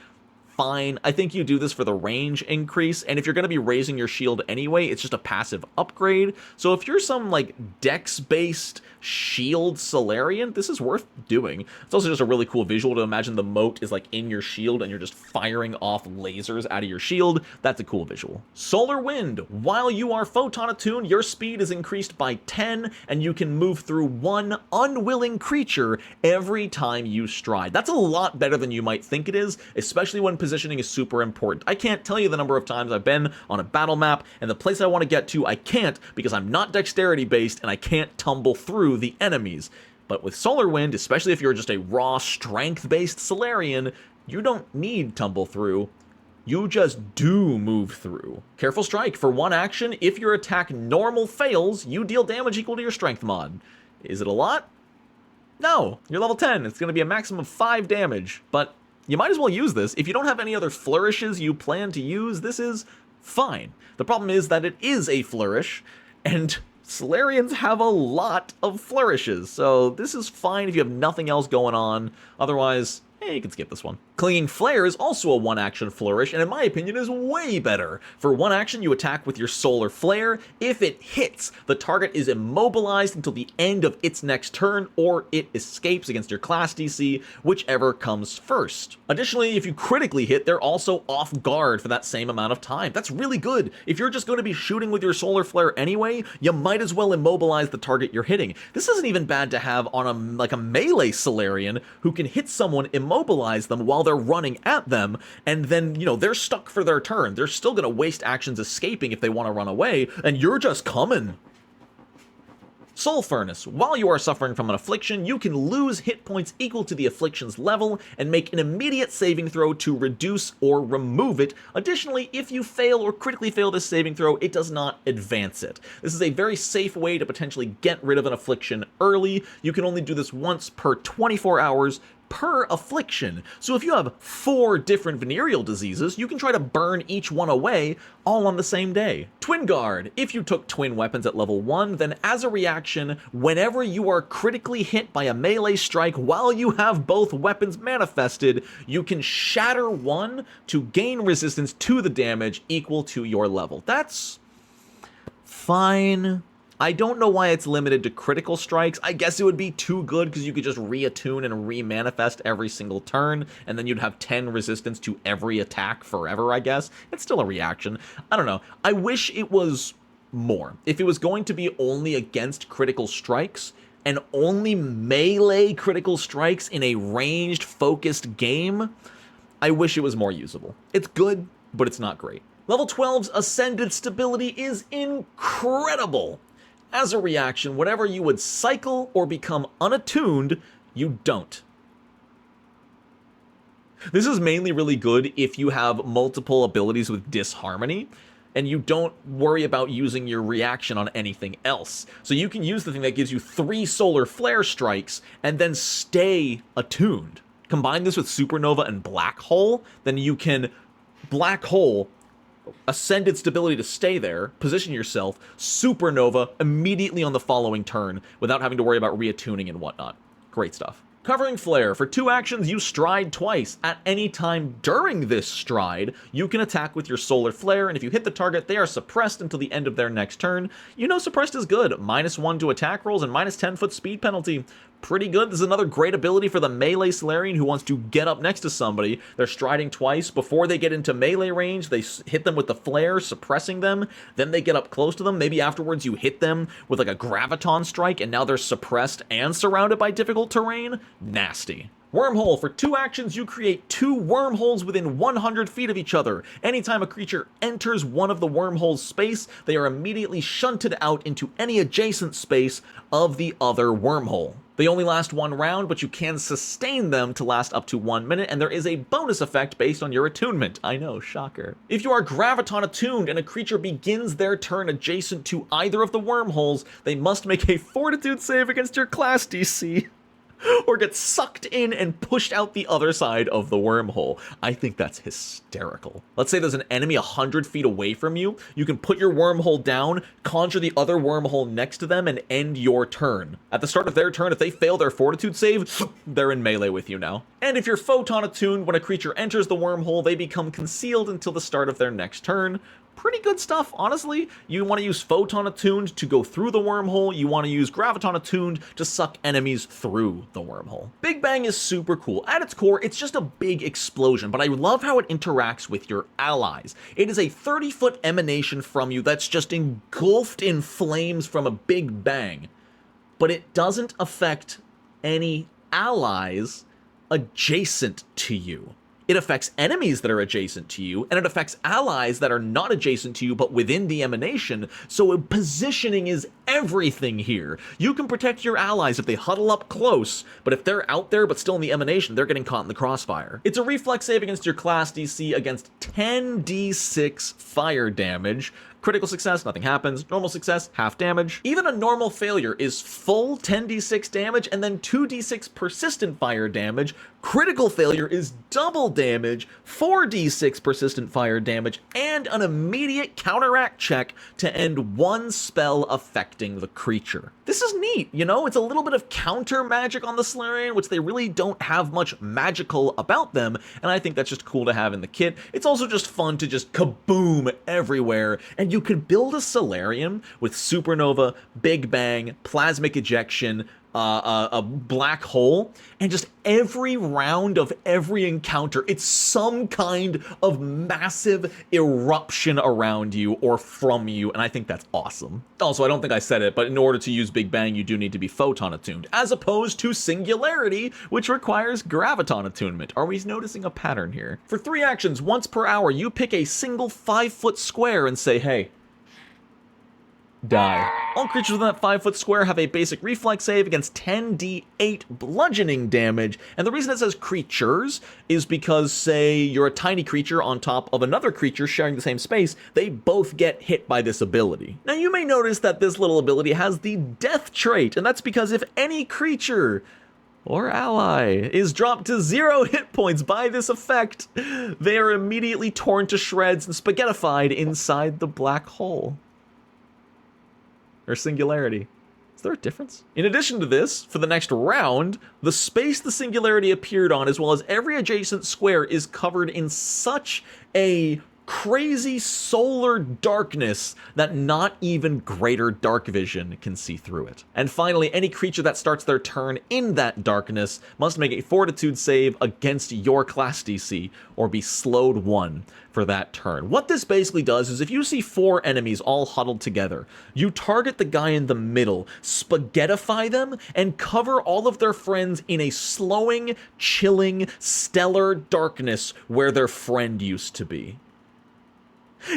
fine. I think you do this for the range increase, and if you're going to be raising your shield anyway, it's just a passive upgrade. So if you're some like dex-based shield Solarian, this is worth doing. It's also just a really cool visual to imagine the moat is like in your shield and you're just firing off lasers out of your shield. That's a cool visual. Solar Wind. While you are photon attuned, your speed is increased by 10 and you can move through 1 unwilling creature every time you stride. That's a lot better than you might think it is, especially when positioning is super important. I can't tell you the number of times I've been on a battle map and the place I want to get to I can't because I'm not dexterity based and I can't tumble through the enemies. But with Solar Wind, especially if you're just a raw strength based Solarian, you don't need tumble through. You just do move through. Careful Strike. For 1 action, if your attack normal fails, you deal damage equal to your strength mod. Is it a lot? No, you're level 10. It's going to be a maximum of 5 damage, but you might as well use this. If you don't have any other flourishes you plan to use, this is fine. The problem is that it is a flourish, and Solarians have a lot of flourishes, so this is fine if you have nothing else going on. Otherwise, you can skip this one. Clinging Flare is also a 1-action flourish, and in my opinion is way better. For 1 action, you attack with your Solar Flare. If it hits, the target is immobilized until the end of its next turn, or it escapes against your class DC, whichever comes first. Additionally, if you critically hit, they're also off guard for that same amount of time. That's really good. If you're just going to be shooting with your Solar Flare anyway, you might as well immobilize the target you're hitting. This isn't even bad to have on a melee Solarian who can hit someone, immobilize them while they're running at them, and then, they're stuck for their turn. They're still going to waste actions escaping if they want to run away, and you're just coming. Soul Furnace. While you are suffering from an affliction, you can lose hit points equal to the affliction's level and make an immediate saving throw to reduce or remove it. Additionally, if you fail or critically fail this saving throw, it does not advance it. This is a very safe way to potentially get rid of an affliction early. You can only do this once per 24 hours per affliction. So if you have 4 different venereal diseases, you can try to burn each one away all on the same day. Twin Guard. If you took twin weapons at level 1, then as a reaction, whenever you are critically hit by a melee strike while you have both weapons manifested, you can shatter 1 to gain resistance to the damage equal to your level. That's fine. I don't know why it's limited to critical strikes. I guess it would be too good because you could just reattune and re-manifest every single turn, and then you'd have 10 resistance to every attack forever, I guess. It's still a reaction. I don't know. I wish it was more. If it was going to be only against critical strikes, and only melee critical strikes in a ranged, focused game, I wish it was more usable. It's good, but it's not great. Level 12's Ascended Stability is incredible. As a reaction, whenever you would cycle or become unattuned, you don't. This is mainly really good if you have multiple abilities with disharmony, and you don't worry about using your reaction on anything else. So you can use the thing that gives you 3 solar flare strikes, and then stay attuned. Combine this with Supernova and Black Hole, then you can Black Hole, Ascended Stability to stay there, position yourself, Supernova immediately on the following turn without having to worry about reattuning and whatnot. Great stuff. Covering Flare. For 2 actions, you stride twice. At any time during this stride, you can attack with your Solar Flare, and if you hit the target, they are suppressed until the end of their next turn. Suppressed is good. -1 to attack rolls and -10 foot speed penalty. pretty good. This is another great ability for the melee Solarian who wants to get up next to somebody. They're striding twice. Before they get into melee range, they hit them with the flare, suppressing them. Then they get up close to them. Maybe afterwards you hit them with like a graviton strike, and now they're suppressed and surrounded by difficult terrain. Nasty. Wormhole. For 2 actions, you create 2 wormholes within 100 feet of each other. Anytime a creature enters one of the wormhole's space, they are immediately shunted out into any adjacent space of the other wormhole. They only last 1 round, but you can sustain them to last up to 1 minute, and there is a bonus effect based on your attunement. I know, shocker. If you are graviton attuned and a creature begins their turn adjacent to either of the wormholes, they must make a fortitude save against your class DC. Or get sucked in and pushed out the other side of the wormhole. I think that's hysterical. Let's say there's an enemy 100 feet away from you. You can put your wormhole down, conjure the other wormhole next to them, and end your turn. At the start of their turn, if they fail their fortitude save, they're in melee with you now. And if you're photon attuned, when a creature enters the wormhole, they become concealed until the start of their next turn. Pretty good stuff, honestly. You want to use Photon Attuned to go through the wormhole. You want to use Graviton Attuned to suck enemies through the wormhole. Big Bang is super cool. At its core, it's just a big explosion, but I love how it interacts with your allies. It is a 30-foot emanation from you that's just engulfed in flames from a Big Bang, but it doesn't affect any allies adjacent to you. It affects enemies that are adjacent to you, and it affects allies that are not adjacent to you but within the emanation, so positioning is everything here. You can protect your allies if they huddle up close, but if they're out there but still in the emanation, they're getting caught in the crossfire. It's a reflex save against your class DC against 10d6 fire damage. Critical success, nothing happens. Normal success, half damage. Even a normal failure is full 10d6 damage and then 2d6 persistent fire damage. Critical failure is double damage, 4d6 persistent fire damage, and an immediate counteract check to end 1 spell affecting the creature. This is neat, you know? It's a little bit of counter magic on the Solarian, which they really don't have much magical about them, and I think that's just cool to have in the kit. It's also just fun to just kaboom everywhere, and you could build a Solarian with Supernova, Big Bang, Plasmic Ejection, a black hole, and just every round of every encounter, it's some kind of massive eruption around you or from you, and I think that's awesome. Also, I don't think I said it, but in order to use Big Bang, you do need to be photon attuned, as opposed to Singularity, which requires graviton attunement. Are we noticing a pattern here? For 3 actions, once per hour, you pick a single 5-foot square and say, hey, die. All creatures within that 5-foot square have a basic reflex save against 10d8 bludgeoning damage, and the reason it says creatures is because, say, you're a tiny creature on top of another creature sharing the same space, they both get hit by this ability. Now you may notice that this little ability has the death trait, and that's because if any creature or ally is dropped to 0 hit points by this effect, they are immediately torn to shreds and spaghettified inside the black hole. Or Singularity. Is there a difference? In addition to this, for the next round, the space the Singularity appeared on, as well as every adjacent square, is covered in such a crazy solar darkness that not even greater dark vision can see through it. And finally, any creature that starts their turn in that darkness must make a fortitude save against your class DC or be slowed 1 for that turn. What this basically does is if you see 4 enemies all huddled together, you target the guy in the middle, spaghettify them, and cover all of their friends in a slowing, chilling, stellar darkness where their friend used to be.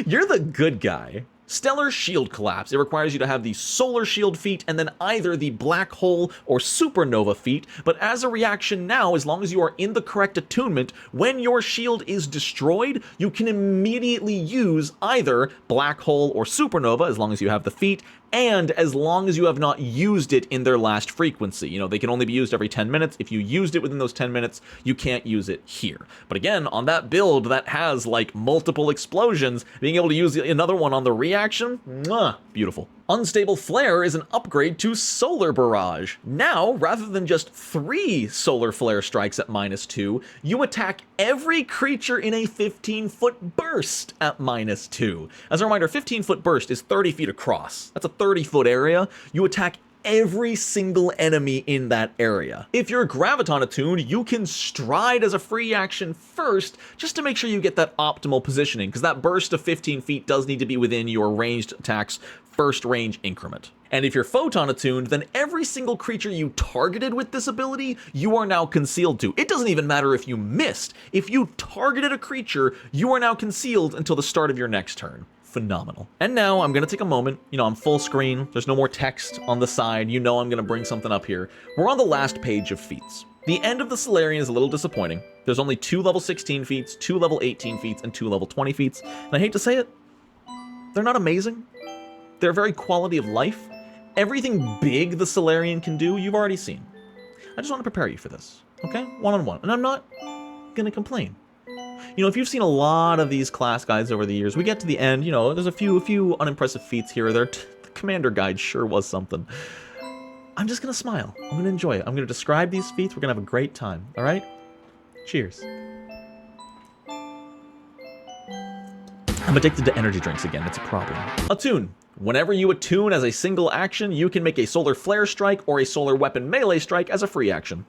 You're the good guy. Stellar Shield Collapse. It requires you to have the Solar Shield feat and then either the Black Hole or Supernova feat, but as a reaction now, as long as you are in the correct attunement, when your shield is destroyed, you can immediately use either Black Hole or Supernova, as long as you have the feat, and as long as you have not used it in their last frequency. You know, they can only be used every 10 minutes. If you used it within those 10 minutes, you can't use it here. But again, on that build that has like multiple explosions, being able to use another one on the reaction, mwah, beautiful. Unstable Flare is an upgrade to Solar Barrage. Now, rather than just 3 Solar Flare strikes at -2, you attack every creature in a 15-foot burst at -2. As a reminder, 15-foot burst is 30 feet across. That's a 30-foot area. You attack every single enemy in that area. If you're Graviton attuned, you can stride as a free action first, just to make sure you get that optimal positioning, because that burst of 15 feet does need to be within your ranged attack's first range increment. And if you're Photon attuned, then every single creature you targeted with this ability, you are now concealed to. It doesn't even matter if you missed. If you targeted a creature, you are now concealed until the start of your next turn. Phenomenal. And now I'm gonna take a moment, I'm full screen, there's no more text on the side, I'm gonna bring something up here. We're on the last page of feats. The end of the Solarian is a little disappointing. There's only 2 level 16 feats, 2 level 18 feats, and 2 level 20 feats. And I hate to say it, they're not amazing. They're very quality of life. Everything big the Solarian can do, you've already seen. I just want to prepare you for this, okay? One-on-one. And I'm not gonna complain. If you've seen a lot of these class guides over the years, we get to the end, there's a few unimpressive feats here or there. The commander guide sure was something. I'm just gonna smile. I'm gonna enjoy it. I'm gonna describe these feats. We're gonna have a great time, all right? Cheers. I'm addicted to energy drinks again. It's a problem. Attune. Whenever you attune as a single action, you can make a solar flare strike or a solar weapon melee strike as a free action.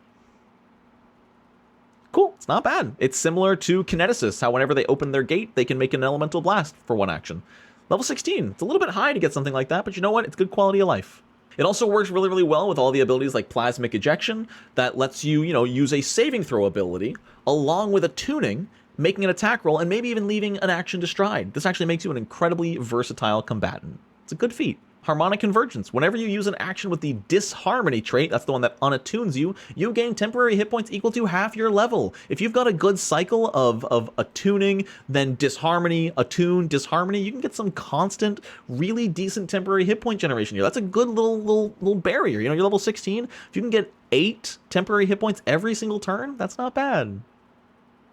Cool, it's not bad. It's similar to Kineticists, how whenever they open their gate, they can make an elemental blast for 1 action. Level 16, it's a little bit high to get something like that, but you know what? It's good quality of life. It also works really, really well with all the abilities like Plasmic Ejection that lets you, use a saving throw ability along with attuning, making an attack roll, and maybe even leaving an action to stride. This actually makes you an incredibly versatile combatant. It's a good feat. Harmonic Convergence. Whenever you use an action with the Disharmony trait, that's the one that unattunes you, you gain temporary hit points equal to half your level. If you've got a good cycle of attuning, then Disharmony, attune, Disharmony, you can get some constant, really decent temporary hit point generation here. That's a good little barrier. You're level 16. If you can get 8 temporary hit points every single turn, that's not bad.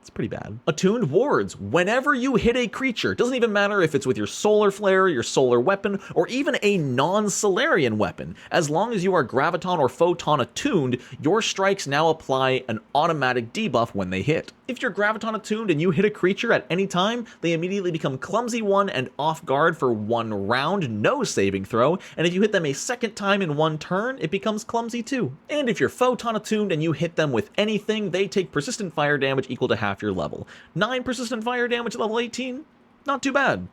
It's pretty bad. Attuned wards. Whenever you hit a creature, doesn't even matter if it's with your solar flare, your solar weapon, or even a non-Solarian weapon. As long as you are Graviton or Photon attuned, your strikes now apply an automatic debuff when they hit. If you're Graviton attuned and you hit a creature at any time, they immediately become Clumsy 1 and off guard for 1 round, no saving throw, and if you hit them a second time in 1 turn, it becomes Clumsy 2. And if you're Photon attuned and you hit them with anything, they take persistent fire damage equal to half your level. 9 persistent fire damage at level 18? Not too bad.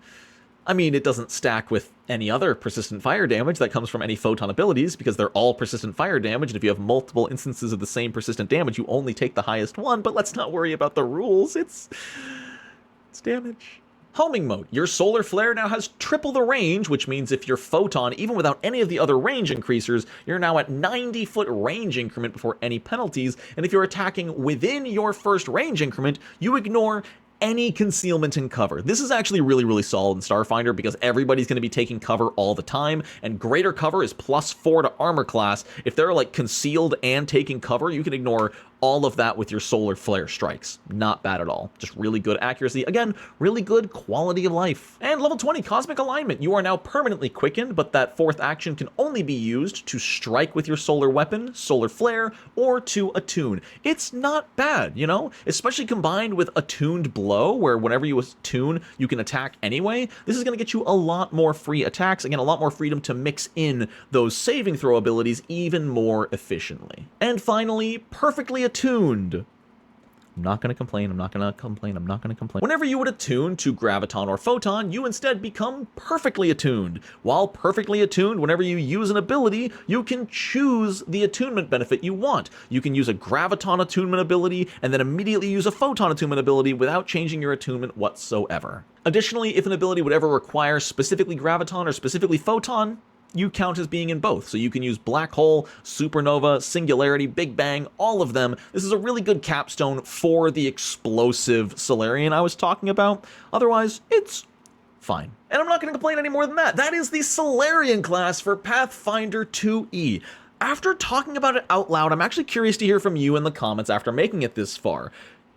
I mean, it doesn't stack with any other persistent fire damage that comes from any Photon abilities, because they're all persistent fire damage, and if you have multiple instances of the same persistent damage, you only take the highest one, but let's not worry about the rules. It's damage. Homing mode. Your solar flare now has triple the range, which means if you're Photon, even without any of the other range increasers, you're now at 90-foot range increment before any penalties, and if you're attacking within your first range increment, you ignore any concealment and cover. This is actually really, really solid in Starfinder because everybody's going to be taking cover all the time, and greater cover is +4 to armor class. If they're like concealed and taking cover, you can ignore all of that with your solar flare strikes. Not bad at all. Just really good accuracy. Again, really good quality of life. And level 20, Cosmic Alignment. You are now permanently quickened, but that 4th action can only be used to strike with your solar weapon, solar flare, or to attune. It's not bad, especially combined with attuned blow, where whenever you attune, you can attack anyway. This is going to get you a lot more free attacks. Again, a lot more freedom to mix in those saving throw abilities even more efficiently. And finally, perfectly attuned. I'm not going to complain, I'm not going to complain, I'm not going to complain. Whenever you would attune to Graviton or Photon, you instead become perfectly attuned. While perfectly attuned, whenever you use an ability, you can choose the attunement benefit you want. You can use a Graviton attunement ability and then immediately use a Photon attunement ability without changing your attunement whatsoever. Additionally, if an ability would ever require specifically Graviton or specifically Photon, you count as being in both. So you can use Black Hole, Supernova, Singularity, Big Bang, all of them. This is a really good capstone for the explosive Solarian I was talking about. Otherwise, it's fine. And I'm not going to complain any more than that. That is the Solarian class for Pathfinder 2e. After talking about it out loud, I'm actually curious to hear from you in the comments after making it this far.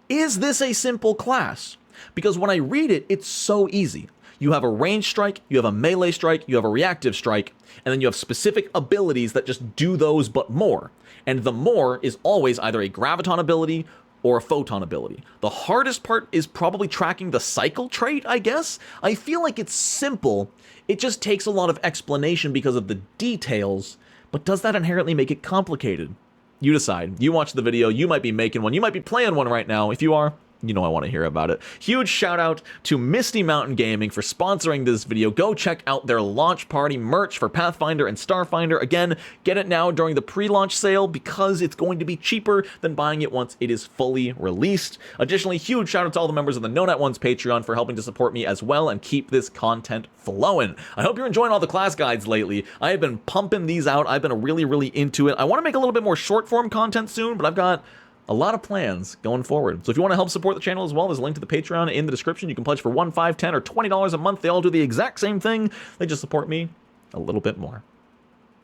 Is this a simple class? Because when I read it, it's so easy. You have a range strike, you have a melee strike, you have a reactive strike, and then you have specific abilities that just do those but more. And the more is always either a Graviton ability or a Photon ability. The hardest part is probably tracking the cycle trait, I guess. I feel like it's simple, it just takes a lot of explanation because of the details, But does that inherently make it complicated? You decide. You watch the video. You might be making one. You might be playing one right now. If you are, you know I want to hear about it. Huge shout out to Misty Mountain Gaming for sponsoring this video. Go check out their launch party merch for Pathfinder and Starfinder. Again, get it now during the pre-launch sale because it's going to be cheaper than buying it once it is fully released. Additionally, huge shout out to all the members of the No Net One's Patreon for helping to support me as well and keep this content flowing. I hope you're enjoying all the class guides lately. I have been pumping these out. I've been really into it. I want to make a little bit more short form content soon, but I've got a lot of plans going forward. So if you want to help support the channel as well, there's a link to the Patreon in the description. You can pledge for $1, $5, $10, or $20 a month. They all do the exact same thing. They just support me a little bit more.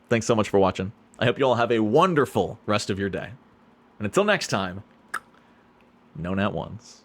Thanks so much for watching. I hope you all have a wonderful rest of your day. And until next time, No Nat Ones.